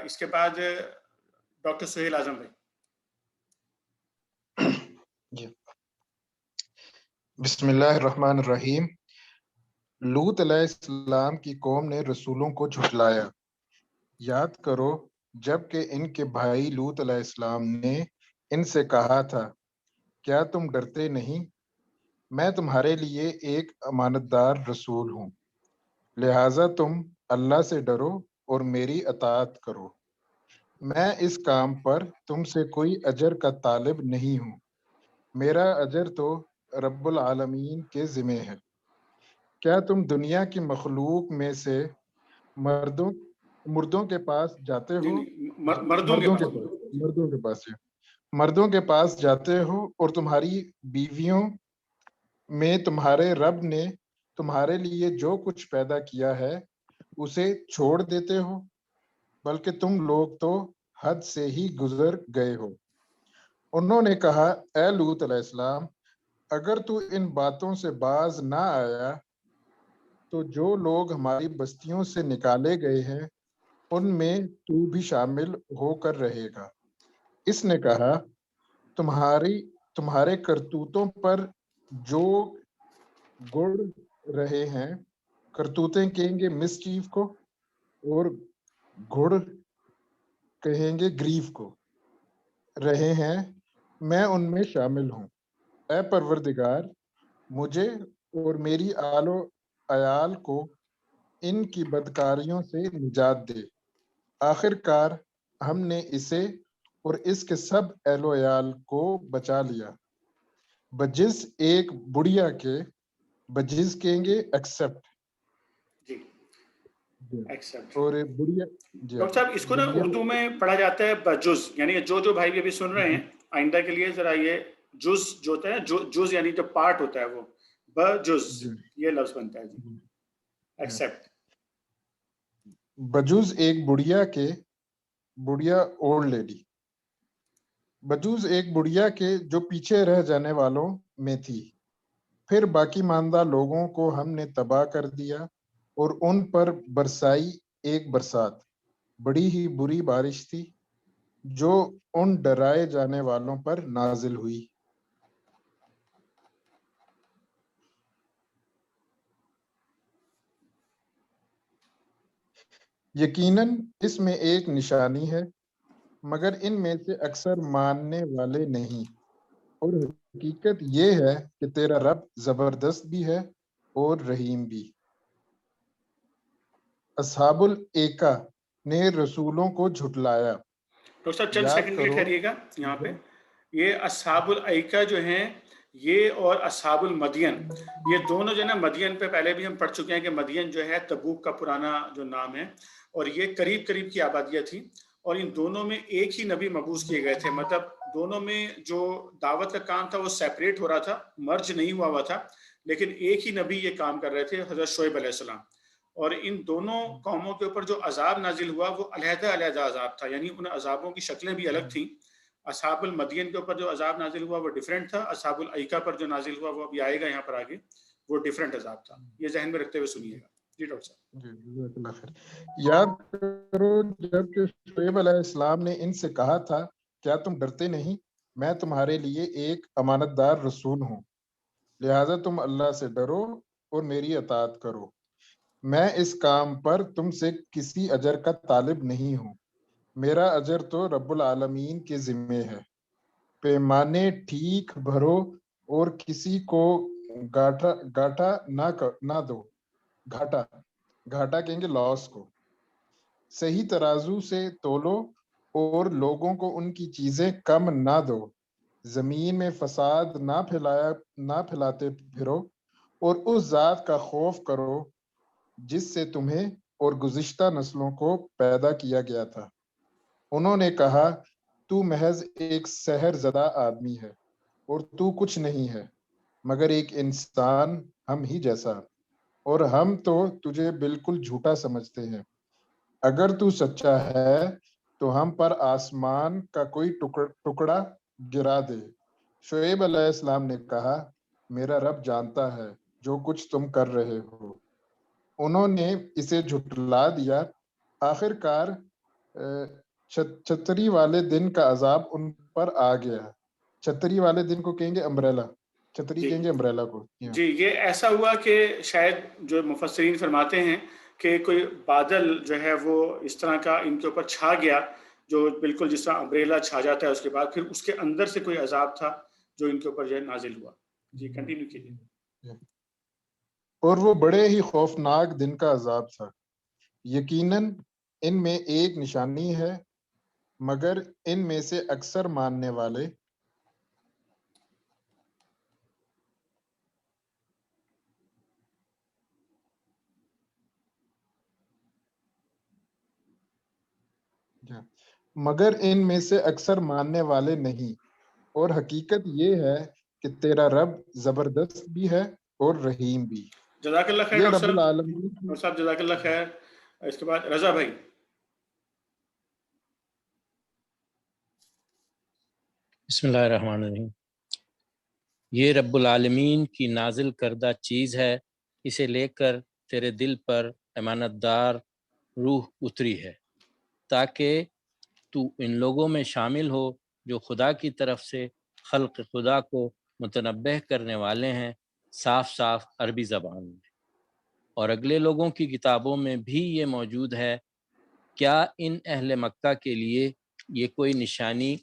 اس کے بعد ڈاکٹر سہیل اعظم بھائی. جی بسم اللہ الرحمن الرحیم. لوط علیہ السلام کی قوم نے رسولوں کو جھٹلایا. یاد کرو جب کہ ان کے بھائی لوط علیہ السلام نے ان سے کہا تھا کیا تم ڈرتے نہیں؟ میں تمہارے لیے ایک امانت دار رسول ہوں، لہٰذا تم اللہ سے ڈرو اور میری اطاعت کرو. میں اس کام پر تم سے کوئی اجر کا طالب نہیں ہوں، میرا اجر تو رب العالمین کے ذمہ ہے. کیا تم دنیا کی مخلوق میں سے مردوں کے پاس جاتے ہو؟ مردوں کے پاس جاتے ہو اور تمہاری بیویوں میں تمہارے رب نے تمہارے لیے جو کچھ پیدا کیا ہے اسے چھوڑ دیتے ہو، بلکہ تم لوگ تو حد سے ہی گزر گئے ہو. انہوں نے کہا اے لوط علیہ السلام، اگر تو ان باتوں سے باز نہ آیا تو جو لوگ ہماری بستیوں سے نکالے گئے ہیں ان میں تو بھی شامل ہو کر رہے گا. اس نے کہا تمہارے کرتوتوں پر جو گڑ رہے ہیں، کرتوتیں کہیں گے مسچیف کو اور گڑ کہیں گے گریف کو، رہے ہیں، میں ان میں شامل ہوں. اے پروردگار، مجھے اور میری آل و عیال کو ان کی بدکاریوں سے نجات دے. آخر کار ہم نے اسے اور اس کے سب اہل و عیال کو بچا لیا، بجز ایک بڑھیا کے. بجز کہیں گے ایکسپٹ، جی ایکسپٹ. اور بڑھیا. ڈاکٹر صاحب اس کو نا اردو میں پڑھا جاتا ہے بجز، یعنی جو بھائی بھی ابھی سن رہے ہیں آئندہ کے لیے ذرا یہ جز جو ہوتا ہے، جز یعنی جو پارٹ ہوتا ہے وہ بجز یہ لفظ بنتا ہے. جی ایکسپٹ. بجز ایک بڑھیا کے بڑھیا اولڈ لیڈی، بجوز ایک بڑھیا کے جو پیچھے رہ جانے والوں میں تھی. پھر باقی ماندہ لوگوں کو ہم نے تباہ کر دیا اور ان پر برسائی ایک برسات، بڑی ہی بری بارش تھی جو ان ڈرائے جانے والوں پر نازل ہوئی. یقیناً اس میں ایک نشانی ہے، مگر ان میں سے اکثر ماننے والے نہیں. اور حقیقت یہ ہے کہ تیرا رب زبردست بھی ہے اور رحیم بھی. اصحاب الایکا نے رسولوں کو جھٹلایا. ڈاکٹر صاحب چند یاد سیکنڈ کے لیے کرو ٹھہریے گا یہاں پہ. یہ اصحاب الایکا جو ہیں یہ اور اصحاب المدین، یہ دونوں جو ہے نا، مدین پہ پہلے بھی ہم پڑھ چکے ہیں کہ مدین جو ہے تبوک کا پرانا جو نام ہے، اور یہ قریب قریب کی آبادیاں تھیں، اور ان دونوں میں ایک ہی نبی مبعوث کیے گئے تھے. مطلب دونوں میں جو دعوت کا کام تھا وہ سیپریٹ ہو رہا تھا، مرج نہیں ہوا تھا، لیکن ایک ہی نبی یہ کام کر رہے تھے، حضرت شعیب علیہ السلام. اور ان دونوں قوموں کے اوپر جو عذاب نازل ہوا وہ علیحدہ علیحدہ عذاب تھا، یعنی ان عذابوں کی شکلیں بھی الگ تھیں. اصحاب المدین کے اوپر جو عذاب نازل ہوا وہ ڈیفرنٹ تھا، اصحاب الایکا پر جو نازل ہوا وہ ابھی آئے گا یہاں پر آگے، وہ ڈیفرنٹ عذاب تھا. یہ ذہن میں رکھتے ہوئے سنیے گا. جی ڈاکٹر صاحب. جی جزاک اللہ خیر. یاد کرو جب کہ شعیب علیہ السلام نے ان سے کہا تھا کیا تم ڈرتے نہیں، میں تمہارے لیے ایک امانت دار رسول ہوں، لہذا تم اللہ سے ڈرو اور میری اطاعت کرو. میں اس کام پر تم سے کسی اجر کا طالب نہیں ہوں، میرا اجر تو رب العالمین کے ذمے ہے. پیمانے ٹھیک بھرو اور کسی کو گھاٹا نہ دو. گھاٹا کہیں گے لاس کو. صحیح ترازو سے تولو اور لوگوں کو ان کی چیزیں کم نہ دو. زمین میں فساد نہ پھیلاتے پھرو اور اس ذات کا خوف کرو جس سے تمہیں اور گزشتہ نسلوں کو پیدا کیا گیا تھا. انہوں نے کہا تو محض ایک سحر زدہ آدمی ہے اور تو کچھ نہیں ہے مگر ایک انسان ہم ہی جیسا، اور ہم تو تجھے بالکل جھوٹا سمجھتے ہیں. اگر تو سچا ہے تو ہم پر آسمان کا کوئی ٹکڑا گرا دے. شعیب علیہ السلام نے کہا میرا رب جانتا ہے جو کچھ تم کر رہے ہو. انہوں نے اسے جھٹلا دیا. آخر کار چھتری والے دن کا عذاب ان پر آ گیا. چھتری والے دن کو کہیں گے امبریلا، چھتری کہیں گے امبریلا کو. جی یہ ایسا ہوا کہ شاید جو مفسرین فرماتے ہیں کہ کوئی بادل جو ہے وہ اس طرح کا ان کے اوپر چھا گیا، جو بالکل جس طرح امبریلا چھا جاتا ہے، اس کے بعد پھر اس کے اندر سے کوئی عذاب تھا جو ان کے اوپر جو ہے نازل ہوا. جی کنٹینیو کیجیے. اور وہ بڑے ہی خوفناک دن کا عذاب تھا. یقیناً ان میں ایک نشانی ہے مگر ان میں سے اکثر ماننے والے نہیں. اور حقیقت یہ ہے کہ تیرا رب زبردست بھی ہے اور رحیم بھی. جزاک اللہ خیر یہ ڈاکٹر رب صاحب. العالمین ڈاکٹر صاحب جزاک اللہ خیر. اس کے بعد رضا بھائی. بسم اللہ الرحمن الرحیم. یہ رب العالمین کی نازل کردہ چیز ہے، اسے لے کر تیرے دل پر امانت دار روح اتری ہے تاکہ تو ان لوگوں میں شامل ہو جو خدا کی طرف سے خلق خدا کو متنبہ کرنے والے ہیں صاف صاف عربی زبان میں. اور اگلے لوگوں کی کتابوں میں بھی یہ موجود ہے. کیا ان اہل مکہ کے لیے یہ کوئی نشانی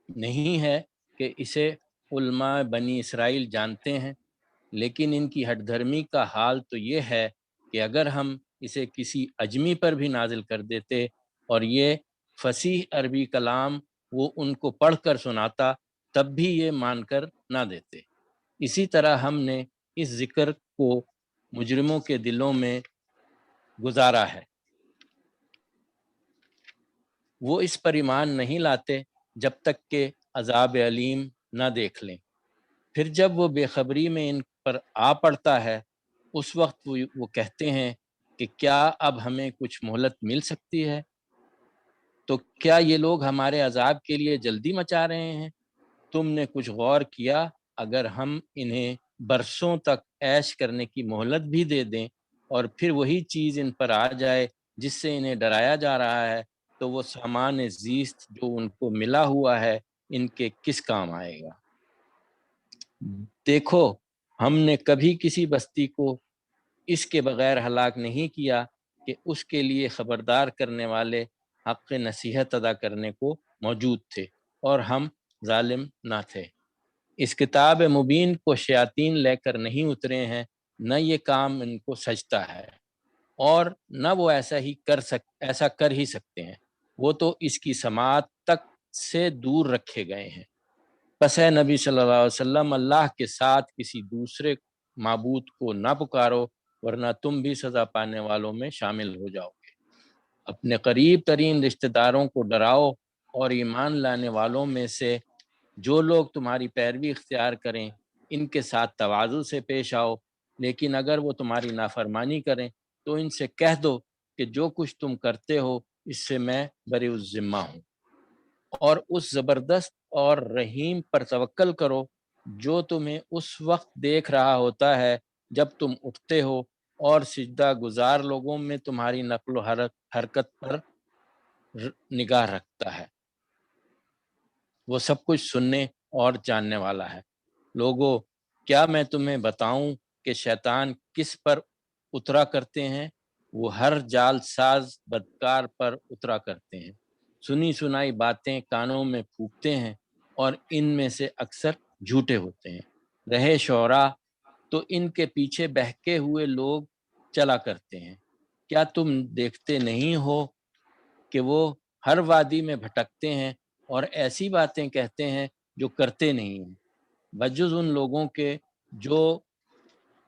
نہیں ہے کہ اسے علماء بنی اسرائیل جانتے ہیں؟ لیکن ان کی ہٹ دھرمی کا حال تو یہ ہے کہ اگر ہم اسے کسی اجمی پر بھی نازل کر دیتے اور یہ فصیح عربی کلام وہ ان کو پڑھ کر سناتا تب بھی یہ مان کر نہ دیتے. اسی طرح ہم نے اس ذکر کو مجرموں کے دلوں میں گزارا ہے، وہ اس پر ایمان نہیں لاتے جب تک کہ عذاب علیم نہ دیکھ لیں. پھر جب وہ بے خبری میں ان پر آ پڑتا ہے اس وقت وہ کہتے ہیں کہ کیا اب ہمیں کچھ مہلت مل سکتی ہے؟ تو کیا یہ لوگ ہمارے عذاب کے لیے جلدی مچا رہے ہیں؟ تم نے کچھ غور کیا؟ اگر ہم انہیں برسوں تک عیش کرنے کی مہلت بھی دے دیں اور پھر وہی چیز ان پر آ جائے جس سے انہیں ڈرایا جا رہا ہے، تو وہ سامان زیست جو ان کو ملا ہوا ہے ان کے کس کام آئے گا؟ دیکھو، ہم نے کبھی کسی بستی کو اس کے بغیر ہلاک نہیں کیا کہ اس کے لیے خبردار کرنے والے حق نصیحت ادا کرنے کو موجود تھے اور ہم ظالم نہ تھے۔ اس کتاب مبین کو شیاطین لے کر نہیں اترے ہیں، نہ یہ کام ان کو سجتا ہے، اور نہ وہ ایسا کر ہی سکتے ہیں، وہ تو اس کی سماعت تک سے دور رکھے گئے ہیں۔ پس اے نبی صلی اللہ علیہ وسلم، اللہ کے ساتھ کسی دوسرے معبود کو نہ پکارو، ورنہ تم بھی سزا پانے والوں میں شامل ہو جاؤ گے۔ اپنے قریب ترین رشتہ داروں کو ڈراؤ اور ایمان لانے والوں میں سے جو لوگ تمہاری پیروی اختیار کریں ان کے ساتھ تواضع سے پیش آؤ، لیکن اگر وہ تمہاری نافرمانی کریں تو ان سے کہہ دو کہ جو کچھ تم کرتے ہو اس سے میں بری الذمہ ہوں، اور اس زبردست اور رحیم پر توکل کرو جو تمہیں اس وقت دیکھ رہا ہوتا ہے جب تم اٹھتے ہو، اور سجدہ گزار لوگوں میں تمہاری نقل و حرکت پر نگاہ رکھتا ہے۔ وہ سب کچھ سننے اور جاننے والا ہے۔ لوگو، کیا میں تمہیں بتاؤں کہ شیطان کس پر اترا کرتے ہیں؟ وہ ہر جال ساز بدکار پر اترا کرتے ہیں۔ سنی سنائی باتیں کانوں میں پھونکتے ہیں اور ان میں سے اکثر جھوٹے ہوتے ہیں۔ رہے شعراء تو ان کے پیچھے بہکے ہوئے لوگ چلا کرتے ہیں۔ کیا تم دیکھتے نہیں ہو کہ وہ ہر وادی میں بھٹکتے ہیں اور ایسی باتیں کہتے ہیں جو کرتے نہیں ہیں، بجز ان لوگوں کے جو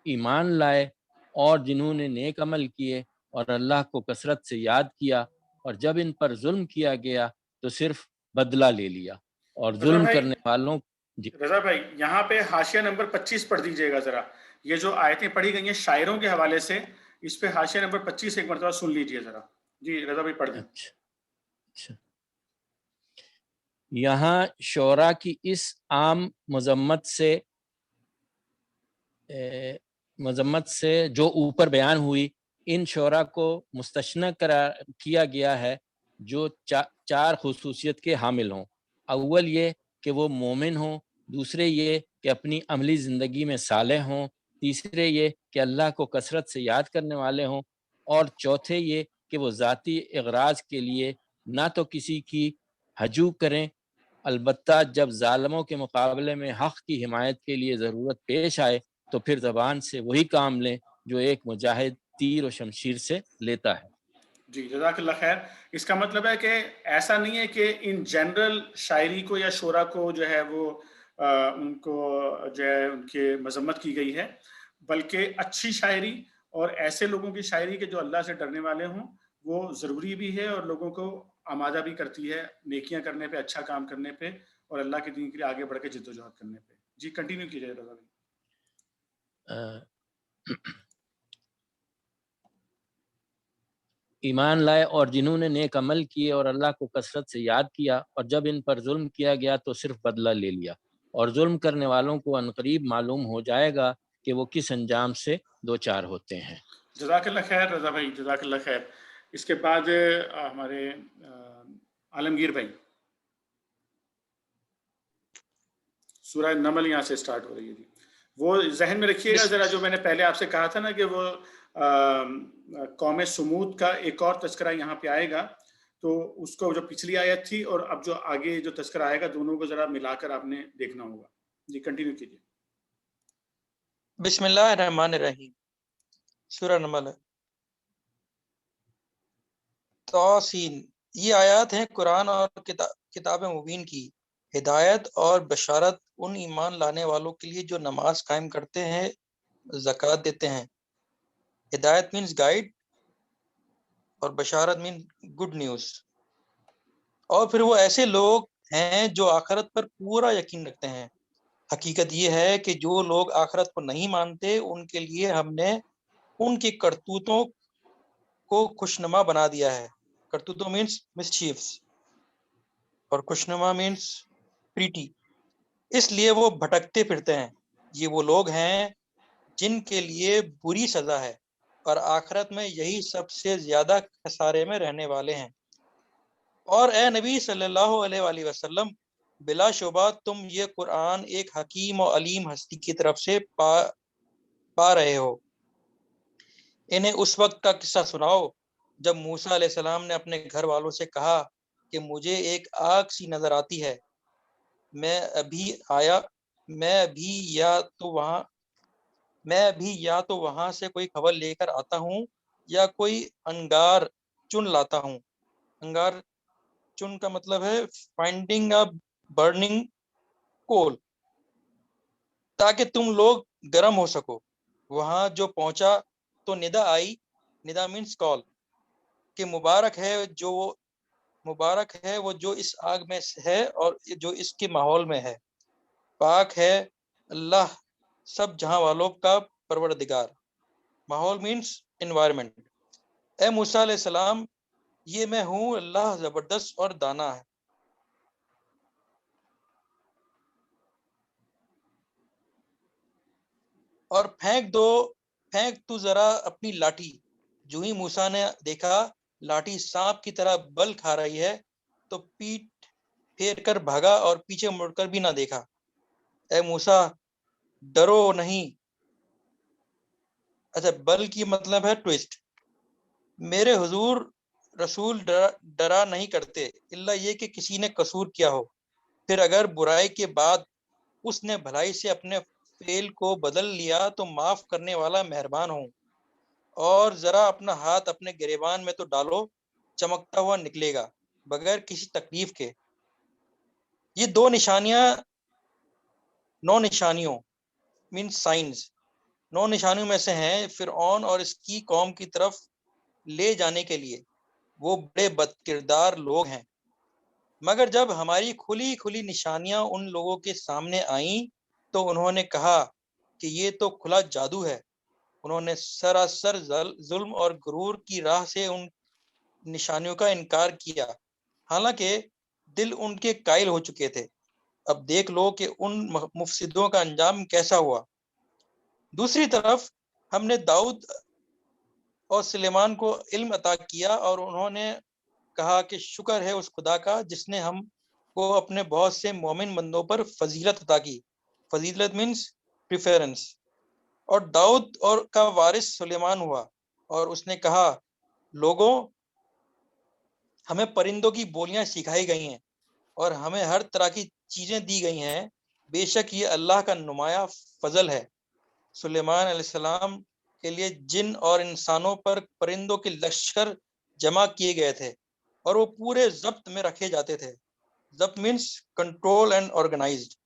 ایمان لائے اور جنہوں نے نیک عمل کیے اور اللہ کو کثرت سے یاد کیا، اور جب ان پر ظلم کیا گیا تو صرف بدلہ لے لیا، اور ظلم کرنے والوں رضا بھائی یہاں پہ حاشیہ نمبر 25 پڑھ دیجئے گا ذرا، یہ جو آیتیں پڑھی گئی ہیں شاعروں کے حوالے سے، اس پہ حاشیہ نمبر 25 ایک مرتبہ سن لیجئے ذرا۔ جی رضا بھائی پڑھ دیں۔ اچھا، یہاں شعراء کی اس عام مذمت سے جو اوپر بیان ہوئی، ان شعراء کو مستثنی کیا گیا ہے جو چار خصوصیت کے حامل ہوں۔ اول یہ کہ وہ مومن ہوں، دوسرے یہ کہ اپنی عملی زندگی میں صالح ہوں، تیسرے یہ کہ اللہ کو کثرت سے یاد کرنے والے ہوں، اور چوتھے یہ کہ وہ ذاتی اغراض کے لیے نہ تو کسی کی ہجو کریں، البتہ جب ظالموں کے مقابلے میں حق کی حمایت کے لیے ضرورت پیش آئے تو پھر زبان سے وہی کام لیں جو ایک مجاہد تیر و شمشیر سے لیتا ہے۔ جی جزاک اللہ خیر۔ اس کا مطلب ہے کہ ایسا نہیں ہے کہ ان جنرل شاعری کو یا شعرا کو جو ہے وہ ان کو جو ہے ان کے مذمت کی گئی ہے، بلکہ اچھی شاعری اور ایسے لوگوں کی شاعری کے جو اللہ سے ڈرنے والے ہوں وہ ضروری بھی ہے، اور لوگوں کو آمادہ بھی کرتی ہے نیکیاں کرنے پہ، اچھا کام کرنے پہ، اور اللہ کے دین کے لیے آگے بڑھ کے جد و جہد کرنے پہ۔ جی کنٹینیو کیجیے رضا بھائی۔ ایمان لائے اور جنہوں نے نیک عمل کیے اور اللہ کو کثرت سے یاد کیا، اور جب ان پر ظلم کیا گیا تو صرف بدلہ لے لیا، اور ظلم کرنے والوں کو عنقریب معلوم ہو جائے گا کہ وہ کس انجام سے دوچار ہوتے ہیں۔ جزاک اللہ خیر رضا بھائی، جزاک اللہ خیر۔ اس کے بعد ہمارے عالمگیر بھائی، سورہ نمل یہاں سے سٹارٹ ہو رہی ہے۔ جی وہ ذہن میں رکھیے گا ذرا، جو میں نے پہلے آپ سے کہا تھا نا کہ وہ قوم سمود کا ایک اور تذکرہ یہاں پہ آئے گا، تو اس کو جو پچھلی آیت تھی اور اب جو آگے جو تذکرہ آئے گا دونوں کو ذرا ملا کر آپ نے دیکھنا ہوگا۔ جی کنٹینیو کیجیے۔ بسم اللہ الرحمن الرحیم، سورہ نمل۔ توسین، یہ آیات ہیں قرآن اور کتاب مبین کی، ہدایت اور بشارت ان ایمان لانے والوں کے لیے جو نماز قائم کرتے ہیں، زکوٰۃ دیتے ہیں۔ ہدایت مینز گائیڈ اور بشارت مین گڈ نیوز۔ اور پھر وہ ایسے لوگ ہیں جو آخرت پر پورا یقین رکھتے ہیں۔ حقیقت یہ ہے کہ جو لوگ آخرت کو نہیں مانتے ان کے لیے ہم نے ان کی کرتوتوں کو خوشنما بنا دیا ہے۔ کرتوتوں مینس مسچیفس، اور خوشنما مینس پریٹی، اس لیے وہ بھٹکتے پھرتے ہیں۔ یہ وہ لوگ ہیں جن کے لیے بری سزا ہے، اور آخرت میں یہی سب سے زیادہ خسارے میں رہنے والے ہیں۔ اور اے نبی صلی اللہ علیہ وآلہ وسلم، بلا شبہ تم یہ قرآن ایک حکیم و علیم ہستی کی طرف سے پا رہے ہو۔ انہیں اس وقت کا قصہ سناؤ جب موسیٰ علیہ السلام نے اپنے گھر والوں سے کہا کہ مجھے ایک آگ سی نظر آتی ہے، میں ابھی یا تو وہاں سے کوئی خبر لے کر آتا ہوں یا کوئی انگار چن لاتا ہوں۔ انگار چن کا مطلب ہے فائنڈنگ اے برننگ کول، تاکہ تم لوگ گرم ہو سکو۔ وہاں جو پہنچا تو ندا آئی، ندا مینس کال، کہ مبارک ہے وہ جو اس آگ میں ہے اور جو اس کے ماحول میں ہے، پاک ہے اللہ سب جہاں والوں کا پروردگار۔ ماحول مینس انوائرمنٹ۔ اے موسیٰ علیہ السلام، یہ میں ہوں، اللہ زبردست اور دانا ہے۔ اور پھینک تو ذرا اپنی لاٹھی۔ جو ہی موسیٰ نے دیکھا لاٹھی سانپ کی طرح بل کھا رہی ہے تو پیٹ پھیر کر بھاگا اور پیچھے مڑ کر بھی نہ دیکھا۔ اے موسیٰ ڈرو نہیں، اچھا بل کی مطلب ہے ٹویسٹ، میرے حضور رسول ڈرا نہیں کرتے الا یہ کہ کسی نے قصور کیا ہو، پھر اگر برائی کے بعد اس نے بھلائی سے اپنے فعل کو بدل لیا تو معاف کرنے والا مہربان ہوں۔ اور ذرا اپنا ہاتھ اپنے گریبان میں تو ڈالو، چمکتا ہوا نکلے گا بغیر کسی تکلیف کے۔ یہ دو نشانیاں، 9 نشانیوں مینس سائنز، 9 نشانیوں میں سے ہیں فرعون اور اس کی قوم کی طرف لے جانے کے لیے۔ وہ بڑے بد کردار لوگ ہیں۔ مگر جب ہماری کھلی نشانیاں ان لوگوں کے سامنے آئیں تو انہوں نے کہا کہ یہ تو کھلا جادو ہے۔ انہوں نے سراسر ظلم اور غرور کی راہ سے ان نشانیوں کا انکار کیا، حالانکہ دل ان کے قائل ہو چکے تھے۔ اب دیکھ لو کہ ان مفسدوں کا انجام کیسا ہوا۔ دوسری طرف ہم نے داؤد اور سلیمان کو علم عطا کیا، اور انہوں نے کہا کہ شکر ہے اس خدا کا جس نے ہم کو اپنے بہت سے مومن بندوں پر فضیلت عطا کی۔ فضیلت مینس پریفرنس۔ اور داؤد اور کا وارث سلیمان ہوا، اور اس نے کہا لوگوں، ہمیں پرندوں کی بولیاں سکھائی گئی ہیں اور ہمیں ہر طرح کی چیزیں دی گئی ہیں، بے شک یہ اللہ کا نمایاں فضل ہے۔ سلیمان علیہ السلام کے لیے جن اور انسانوں پر پرندوں کے لشکر جمع کیے گئے تھے اور وہ پورے ضبط میں رکھے جاتے تھے۔ ضبط مینس کنٹرول اینڈ آرگنائزڈ۔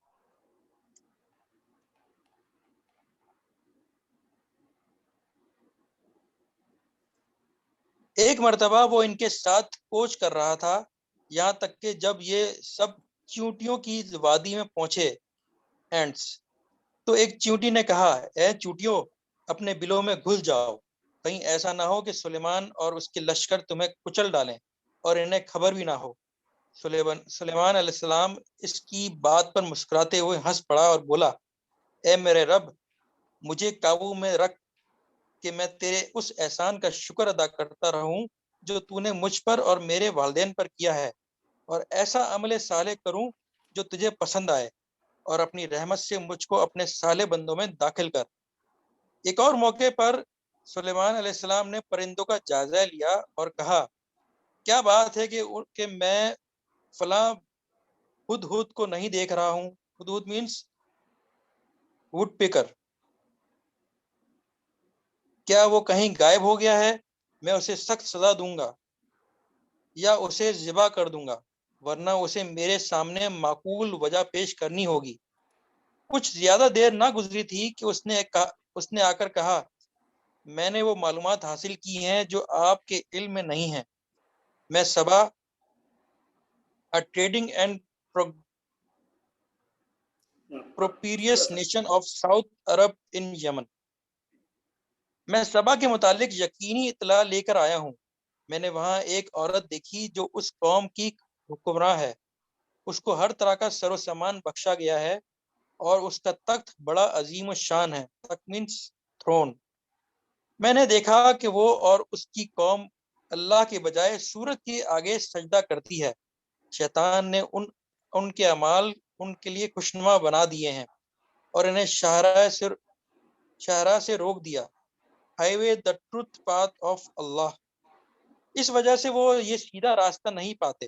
ایک مرتبہ وہ ان کے ساتھ کوچ کر رہا تھا، یہاں تک کہ جب یہ سب چیونٹیوں کی وادی میں پہنچے اینٹس، تو ایک چیونٹی نے کہا اے چیونٹیوں، اپنے بلوں میں گھس جاؤ، کہیں ایسا نہ ہو کہ سلیمان اور اس کے لشکر تمہیں کچل ڈالیں اور انہیں خبر بھی نہ ہو۔ سلیمان علیہ السلام اس کی بات پر مسکراتے ہوئے ہنس پڑا اور بولا اے میرے رب، مجھے قابو میں رکھ کہ میں تیرے اس احسان کا شکر ادا کرتا رہوں جو تو نے مجھ پر اور میرے والدین پر کیا ہے، اور ایسا عمل صالح کروں جو تجھے پسند آئے، اور اپنی رحمت سے مجھ کو اپنے صالح بندوں میں داخل کر۔ ایک اور موقع پر سلیمان علیہ السلام نے پرندوں کا جائزہ لیا اور کہا کیا بات ہے کہ میں فلاں ہدہد کو نہیں دیکھ رہا ہوں۔ ہدہد مینس وڈ پیکر، کیا وہ کہیں غائب ہو گیا ہے؟ میں اسے سخت سزا دوں گا یا اسے ذبح کر دوں گا، ورنہ اسے میرے سامنے معقول وجہ پیش کرنی ہوگی۔ کچھ زیادہ دیر نہ گزری تھی کہ اس نے آ کر کہا میں نے وہ معلومات حاصل کی ہیں جو آپ کے علم میں نہیں ہیں۔ میں Saba trading and prosperous nation of south Arab in Yemen, میں سبا کے متعلق یقینی اطلاع لے کر آیا ہوں۔ میں نے وہاں ایک عورت دیکھی جو اس قوم کی حکمراں ہے، اس کو ہر طرح کا سر و سامان بخشا گیا ہے اور اس کا تخت بڑا عظیم الشان ہے. تخت مینس تھرون. میں نے دیکھا کہ وہ اور اس کی قوم اللہ کے بجائے سورج کے آگے سجدہ کرتی ہے. شیطان نے ان کے اعمال ان کے لیے خوشنما بنا دیے ہیں اور انہیں شاہراہ سے روک دیا. Highway the truth path of Allah. اس وجہ سے وہ یہ سیدھا راستہ نہیں پاتے.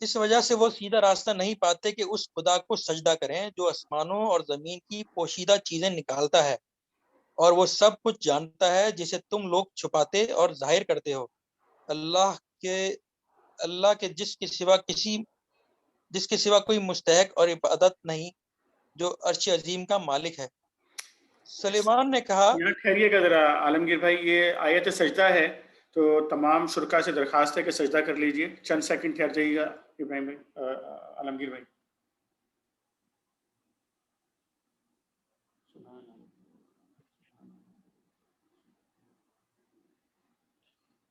اس وجہ سے وہ سیدھا راستہ نہیں پاتے کہ اس خدا کو سجدہ کریں جو آسمانوں اور زمین کی پوشیدہ چیزیں نکالتا ہے اور وہ سب کچھ جانتا ہے جسے تم لوگ چھپاتے اور ظاہر کرتے ہو. اللہ کے جس کے سوا کوئی مستحق اور عبادت نہیں جو عرش عظیم کا مالک ہے. سلیمان نے کہا, یہاں ٹھہریے گا ذرا عالمگیر بھائی, یہ آیت سجدہ ہے تو تمام شرکا سے درخواست ہے کہ سجدہ کر لیجئے. چند سیکنڈ ٹھہر جائیے گا ابراہیم بھائی, عالمگیر بھائی.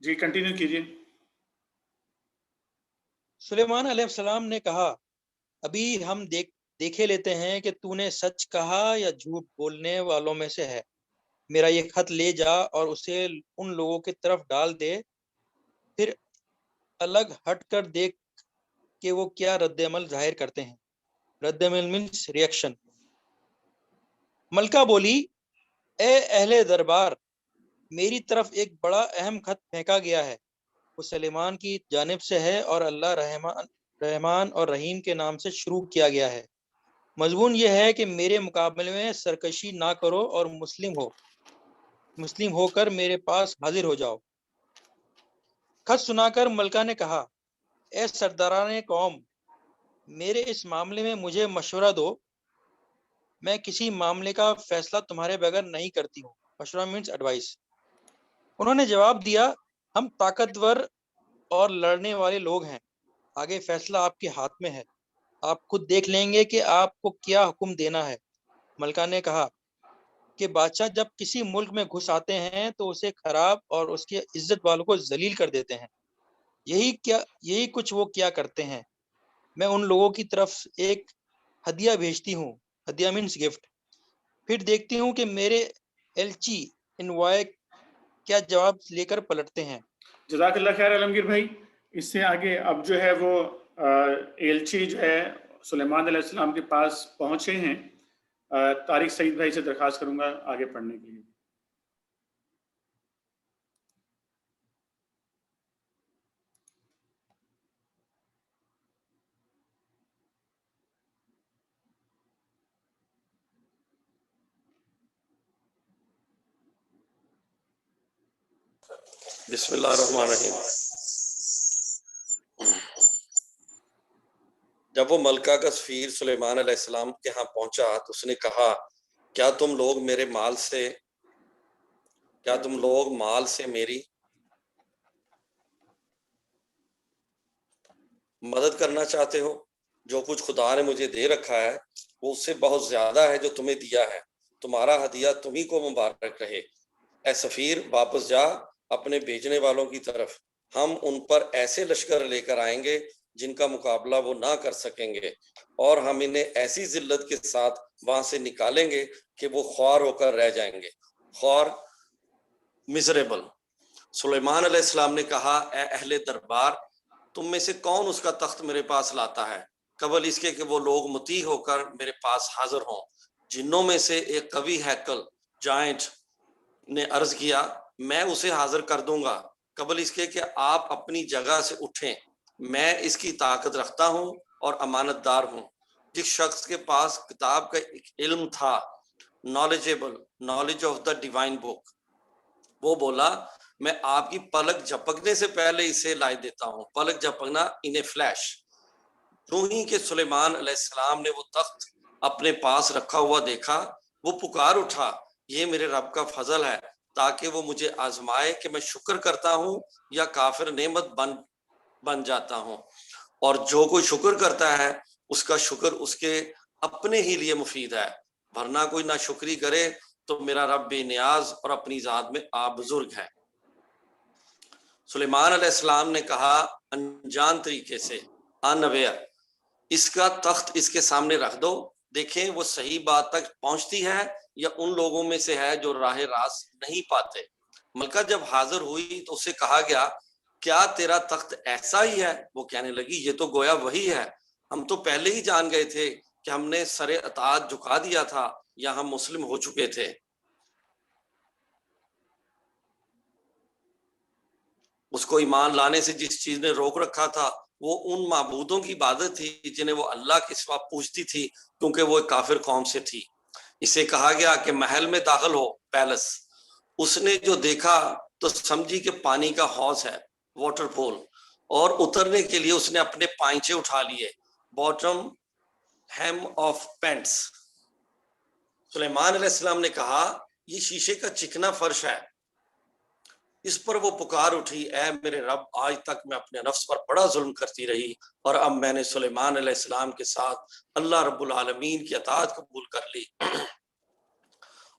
جی کنٹینیو کیجئے. سلیمان علیہ السلام نے کہا, ابھی ہم دیکھے لیتے ہیں کہ تو نے سچ کہا یا جھوٹ بولنے والوں میں سے ہے. میرا یہ خط لے جا اور اسے ان لوگوں کی طرف ڈال دے, پھر الگ ہٹ کر دیکھ کہ وہ کیا رد عمل ظاہر کرتے ہیں. رد عمل مینس ریئیکشن. ملکہ بولی, اے اہل دربار, میری طرف ایک بڑا اہم خط پھینکا گیا ہے. وہ سلیمان کی جانب سے ہے اور اللہ رحمان اور رحیم کے نام سے شروع کیا گیا ہے. مضمون یہ ہے کہ میرے مقابلے میں سرکشی نہ کرو اور مسلم ہو کر میرے پاس حاضر ہو جاؤ. خط سنا کر ملکہ نے کہا, اے سرداران قوم, میرے اس معاملے میں مجھے مشورہ دو. میں کسی معاملے کا فیصلہ تمہارے بغیر نہیں کرتی ہوں. مشورہ مینس ایڈوائس. انہوں نے جواب دیا, ہم طاقتور اور لڑنے والے لوگ ہیں. آگے فیصلہ آپ کے ہاتھ میں ہے. آپ خود دیکھ لیں گے کہ آپ کو کیا حکم دینا ہے. ملکہ نے کہا کہ بادشاہ جب کسی ملک میں گھس آتے ہیں تو اسے خراب اور اس کی عزت والوں کو ذلیل کر دیتے ہیں. یہی کچھ وہ کیا کرتے ہیں. میں ان لوگوں کی طرف ایک ہدیہ بھیجتی ہوں. ہدیہ مینس گفٹ. پھر دیکھتی ہوں کہ میرے ایلچی انوائے کیا جواب لے کر پلٹتے ہیں. جزاک اللہ خیر عالمگیر بھائی. اس سے آگے اب جو ہے وہ ایلچی جو ہے سلیمان علیہ السلام کے پاس پہنچے ہیں. طارق سعید بھائی سے درخواست کروں گا آگے پڑھنے کے لیے. بسم اللہ الرحمن الرحیم. جب وہ ملکہ کا سفیر سلیمان علیہ السلام کے ہاں پہنچا تو اس نے کہا, کیا تم لوگ مال سے میری مدد کرنا چاہتے ہو؟ جو کچھ خدا نے مجھے دے رکھا ہے وہ اس سے بہت زیادہ ہے جو تمہیں دیا ہے. تمہارا ہدیہ تمہیں کو مبارک رہے. اے سفیر, واپس جا اپنے بھیجنے والوں کی طرف. ہم ان پر ایسے لشکر لے کر آئیں گے جن کا مقابلہ وہ نہ کر سکیں گے, اور ہم انہیں ایسی ذلت کے ساتھ وہاں سے نکالیں گے کہ وہ خوار ہو کر رہ جائیں گے. خوار, مزریبل. سلیمان علیہ السلام نے کہا, اے اہل دربار, تم میں سے کون اس کا تخت میرے پاس لاتا ہے قبل اس کے کہ وہ لوگ مطیع ہو کر میرے پاس حاضر ہوں؟ جنوں میں سے ایک قوی ہیکل جائنٹ نے عرض کیا, میں اسے حاضر کر دوں گا قبل اس کے کہ آپ اپنی جگہ سے اٹھیں. میں اس کی طاقت رکھتا ہوں اور امانت دار ہوں. جس شخص کے پاس کتاب کا علم تھا, knowledge of the divine book, وہ بولا, میں آپ کی پلک جھپکنے سے پہلے اسے لائے دیتا ہوں. پلک جھپکنا ان اے فلیش. جو ہی کہ سلیمان علیہ السلام نے وہ تخت اپنے پاس رکھا ہوا دیکھا, وہ پکار اٹھا, یہ میرے رب کا فضل ہے تاکہ وہ مجھے آزمائے کہ میں شکر کرتا ہوں یا کافر نعمت بن جاتا ہوں. اور جو کوئی شکر کرتا ہے اس کا شکر اس کے اپنے ہی لیے مفید ہے, ورنہ کوئی نہ شکری کرے تو میرا رب بے نیاز اور اپنی ذات میں آپ بزرگ ہے۔ سلیمان علیہ السلام نے کہا انجان طریقے سے، انویئر، اس کا تخت اس کے سامنے رکھ دو، دیکھیں وہ صحیح بات تک پہنچتی ہے یا ان لوگوں میں سے ہے جو راہ راست نہیں پاتے۔ ملکہ جب حاضر ہوئی تو اسے کہا گیا کیا تیرا تخت ایسا ہی ہے؟ وہ کہنے لگی یہ تو گویا وہی ہے، ہم تو پہلے ہی جان گئے تھے کہ ہم نے سر اطاعت جھکا دیا تھا یا ہم مسلم ہو چکے تھے۔ اس کو ایمان لانے سے جس چیز نے روک رکھا تھا وہ ان معبودوں کی عبادت تھی جنہیں وہ اللہ کے سوا پوجتی تھی، کیونکہ وہ ایک کافر قوم سے تھی۔ اسے کہا گیا کہ محل میں داخل ہو، پیلس۔ اس نے جو دیکھا تو سمجھی کہ پانی کا حوض ہے، واٹر پول، اور اترنے کے لیے اس نے اپنے پائنچے اٹھا لیے، باٹم ہیم آف پینٹس۔ سلیمان علیہ السلام نے کہا یہ شیشے کا چکنا فرش ہے۔ اس پر وہ پکار اٹھی، اے میرے رب، آج تک میں اپنے نفس پر بڑا ظلم کرتی رہی اور اب میں نے سلیمان علیہ السلام کے ساتھ اللہ رب العالمین کی اطاعت قبول کر لی۔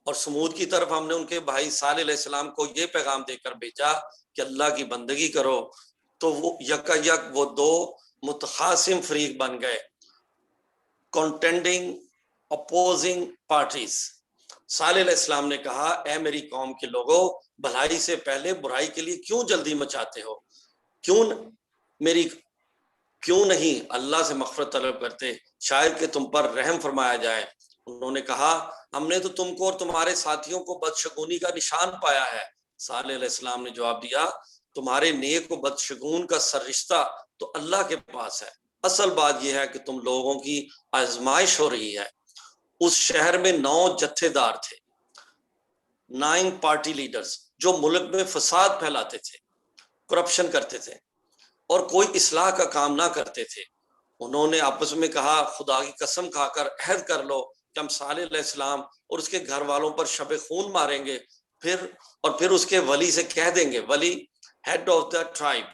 اور سمود کی طرف ہم نے ان کے بھائی صالح علیہ السلام کو یہ پیغام دے کر بھیجا کہ اللہ کی بندگی کرو، تو وہ یکا یک وہ دو متخاصم فریق بن گئے، کنٹینڈنگ اپوزنگ پارٹیز۔ صالح علیہ السلام نے کہا اے میری قوم کے لوگوں، بھلائی سے پہلے برائی کے لیے کیوں جلدی مچاتے ہو؟ کیوں نہیں اللہ سے مغفرت طلب کرتے، شاید کہ تم پر رحم فرمایا جائے۔ انہوں نے کہا ہم نے تو تم کو اور تمہارے ساتھیوں کو بدشگونی کا نشان پایا ہے۔ صالح علیہ السلام نے جواب دیا تمہارے نیک و بدشگون کا سررشتہ تو اللہ کے پاس ہے، اصل بات یہ ہے کہ تم لوگوں کی آزمائش ہو رہی ہے۔ اس شہر میں 9 جتھے دار تھے، 9 پارٹی لیڈرز، جو ملک میں فساد پھیلاتے تھے، کرپشن کرتے تھے اور کوئی اصلاح کا کام نہ کرتے تھے۔ انہوں نے آپس میں کہا خدا کی قسم کھا کر عہد کر لو کہ ہم صالح علیہ السلام اور اس کے گھر والوں پر شب خون ماریں گے، پھر اس کے ولی سے کہہ دیں گے، ولی ہیڈ آف دا ٹرائب،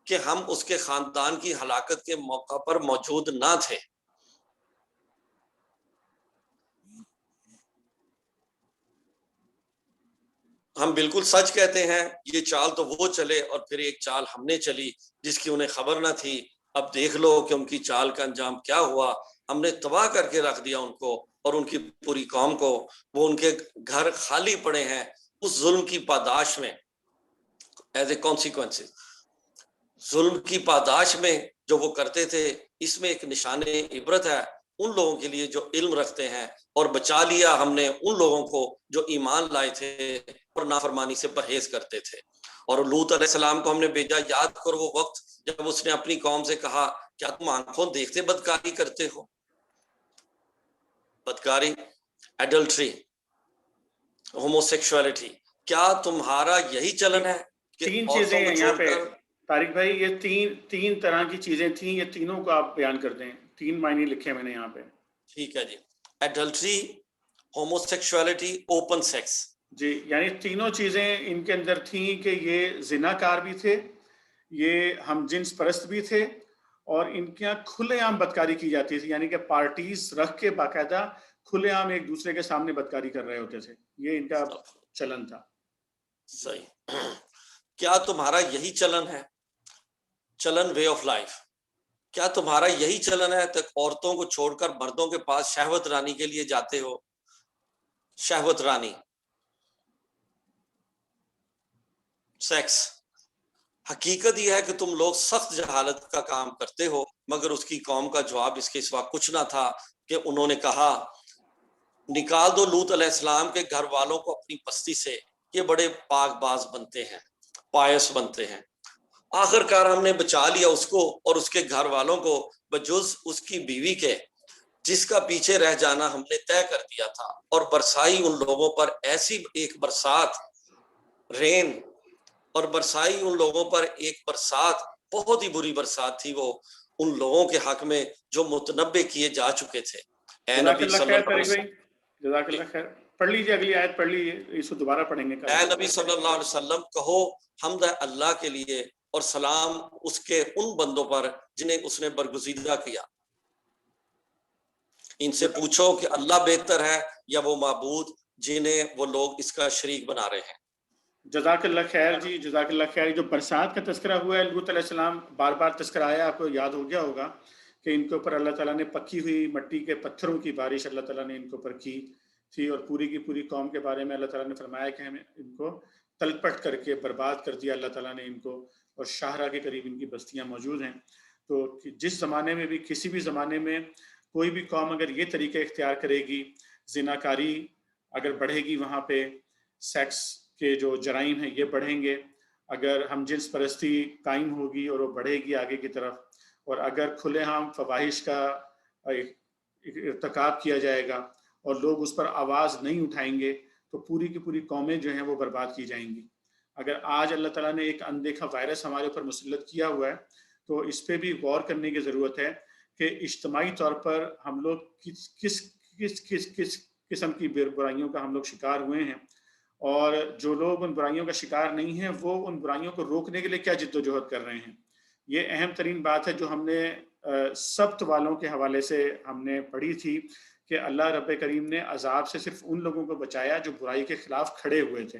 کہ ہم اس کے خاندان کی ہلاکت کے موقع پر موجود نہ تھے۔ ہم بالکل سچ کہتے ہیں، یہ چال تو وہ چلے اور پھر ایک چال ہم نے چلی جس کی انہیں خبر نہ تھی۔ اب دیکھ لو کہ ان کی چال کا انجام کیا ہوا، ہم نے تباہ کر کے رکھ دیا ان کو اور ان کی پوری قوم کو، وہ ان کے گھر خالی پڑے ہیں اس ظلم کی پاداش میں، ایز اے کانسیکوینس، ظلم کی پاداش میں جو وہ کرتے تھے۔ اس میں ایک نشان عبرت ہے ان لوگوں کے لیے جو علم رکھتے ہیں، اور بچا لیا ہم نے ان لوگوں کو جو ایمان لائے تھے اور نافرمانی سے پرہیز کرتے تھے۔ اور لوط علیہ السلام کو ہم نے بھیجا، یاد کرو وہ وقت جب اس نے اپنی قوم سے کہا کیا تم آنکھوں دیکھتے بدکاری کرتے ہو؟ بدکاری، ایڈلٹری، ہوموسیکشوالٹی، کیا تمہارا یہی چلن ہے کہ 3 عورتوں چیزیں کو ہیں یہاں چھوڑ پہ کر؟ طارق بھائی، یہ تین طرح کی چیزیں تھیں، یہ تینوں کو آپ بیان کر دیں، 3 معنی لکھے میں نے یہاں پہ۔ ٹھیک ہے جی، ایڈلٹری، ہوموسیکشوالٹی، اوپن سیکس۔ جی، یعنی تینوں چیزیں ان کے اندر تھیں کہ یہ زنا کار بھی تھے، یہ ہم جنس پرست بھی تھے، اور ان کے یہاں کھلے عام بدکاری کی جاتی تھی، یعنی کہ پارٹیز رکھ کے باقاعدہ کھلے عام ایک دوسرے کے سامنے بدکاری کر رہے ہوتے تھے، یہ ان کا چلن تھا۔ صحیح۔ کیا تمہارا یہی چلن ہے؟ چلن، وے آف لائف، کیا تمہارا یہی چلن ہے تک عورتوں کو چھوڑ کر مردوں کے پاس شہوت رانی کے لیے جاتے ہو؟ شہوت رانی، سیکس۔ حقیقت یہ ہے کہ تم لوگ سخت جہالت کا کام کرتے ہو۔ مگر اس کی قوم کا جواب اس کے سوا کچھ نہ تھا کہ انہوں نے کہا نکال دو لوط علیہ السلام کے گھر والوں کو اپنی بستی سے، یہ بڑے پاک باز بنتے ہیں، پائس بنتے ہیں۔ آخر کار ہم نے بچا لیا اس کو اور اس کے گھر والوں کو، بجز اس کی بیوی کے جس کا پیچھے رہ جانا ہم نے طے کر دیا تھا، اور برسائی ان لوگوں پر ایسی ایک برسات، رین، اور برسائی ان لوگوں پر ایک برسات، بہت ہی بری برسات تھی وہ ان لوگوں کے حق میں جو متنبع کیے جا چکے تھے۔ اے نبی صلی اللہ علیہ وسلم، جزاک اللہ خیر، پڑھ لیجیے اگلی آیت، پڑھ لیجیے، اس کو دوبارہ پڑھیں گے۔ اے نبی صلی اللہ علیہ وسلم کہو حمد ہے اللہ کے لیے اور سلام اس کے ان بندوں پر جنہیں اس نے برگزیدہ کیا۔ ان سے پوچھو کہ اللہ بہتر ہے یا وہ معبود جنہیں وہ لوگ اس کا شریک بنا رہے ہیں۔ جزاک اللہ خیر جی، جزاک اللہ خیر۔ جو برسات کا تذکرہ ہوا ہے، لوط علیہ السلام بار بار تذکرہ آیا، آپ کو یاد ہو گیا ہوگا کہ ان کے اوپر اللہ تعالیٰ نے پکی ہوئی مٹی کے پتھروں کی بارش اللہ تعالیٰ نے ان کے اوپر کی تھی، اور پوری کی پوری قوم کے بارے میں اللہ تعالیٰ نے فرمایا کہ ہمیں ان کو تلپٹ کر کے برباد کر دیا اللہ تعالیٰ نے ان کو، اور شاہراہ کے قریب ان کی بستیاں موجود ہیں۔ تو جس زمانے میں بھی، کسی بھی زمانے میں کوئی بھی قوم اگر یہ طریقہ اختیار کرے گی، زناکاری اگر بڑھے گی، وہاں پہ سیکس کے جو جرائم ہیں یہ بڑھیں گے، اگر ہم جنس پرستی قائم ہوگی اور وہ بڑھے گی آگے کی طرف، اور اگر کھلے عام فواہش کا ارتکاب کیا جائے گا اور لوگ اس پر آواز نہیں اٹھائیں گے، تو پوری کی پوری قومیں جو ہیں وہ برباد کی جائیں گی۔ اگر آج اللہ تعالیٰ نے ایک اندیکھا وائرس ہمارے اوپر مسلط کیا ہوا ہے، تو اس پہ بھی غور کرنے کی ضرورت ہے کہ اجتماعی طور پر ہم لوگ کس قسم کی برائیوں کا ہم لوگ شکار ہوئے ہیں، اور جو لوگ ان برائیوں کا شکار نہیں ہیں وہ ان برائیوں کو روکنے کے لیے کیا جد و جہد کر رہے ہیں۔ یہ اہم ترین بات ہے جو ہم نے سبت والوں کے حوالے سے ہم نے پڑھی تھی، کہ اللہ رب کریم نے عذاب سے صرف ان لوگوں کو بچایا جو برائی کے خلاف کھڑے ہوئے تھے۔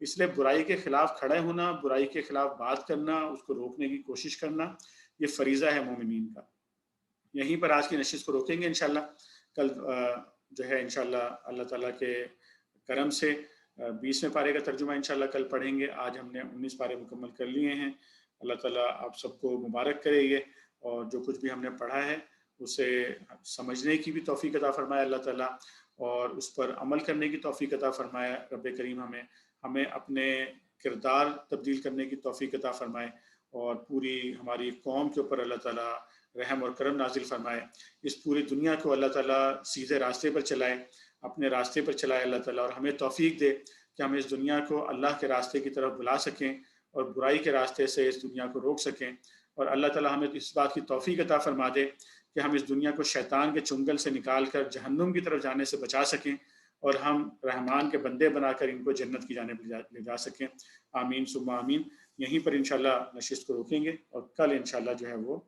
اس لیے برائی کے خلاف کھڑے ہونا، برائی کے خلاف بات کرنا، اس کو روکنے کی کوشش کرنا، یہ فریضہ ہے مومنین کا۔ یہیں پر آج کی نشست کو روکیں گے انشاءاللہ۔ کل جو ہے انشاءاللہ اللہ تعالیٰ کے کرم سے 20ویں پارے کا ترجمہ انشاءاللہ کل پڑھیں گے۔ آج ہم نے 19 پارے مکمل کر لیے ہیں۔ اللہ تعالیٰ آپ سب کو مبارک کرے یہ، اور جو کچھ بھی ہم نے پڑھا ہے اسے سمجھنے کی بھی توفیق عطا فرمائے اللہ تعالیٰ، اور اس پر عمل کرنے کی توفیق عطا فرمائے رب کریم۔ ہمیں اپنے کردار تبدیل کرنے کی توفیق عطا فرمائے، اور پوری ہماری قوم کے اوپر اللہ تعالیٰ رحم اور کرم نازل فرمائے۔ اس پوری دنیا کو اللہ تعالیٰ سیدھے راستے پر چلائے، اپنے راستے پر چلائے اللہ تعالیٰ، اور ہمیں توفیق دے کہ ہم اس دنیا کو اللہ کے راستے کی طرف بلا سکیں، اور برائی کے راستے سے اس دنیا کو روک سکیں۔ اور اللہ تعالیٰ ہمیں اس بات کی توفیق عطا فرما دے کہ ہم اس دنیا کو شیطان کے چنگل سے نکال کر جہنم کی طرف جانے سے بچا سکیں، اور ہم رحمان کے بندے بنا کر ان کو جنت کی جانب لے جا سکیں۔ آمین ثم آمین۔ یہیں پر انشاءاللہ نشست کو روکیں گے، اور کل انشاءاللہ جو ہے وہ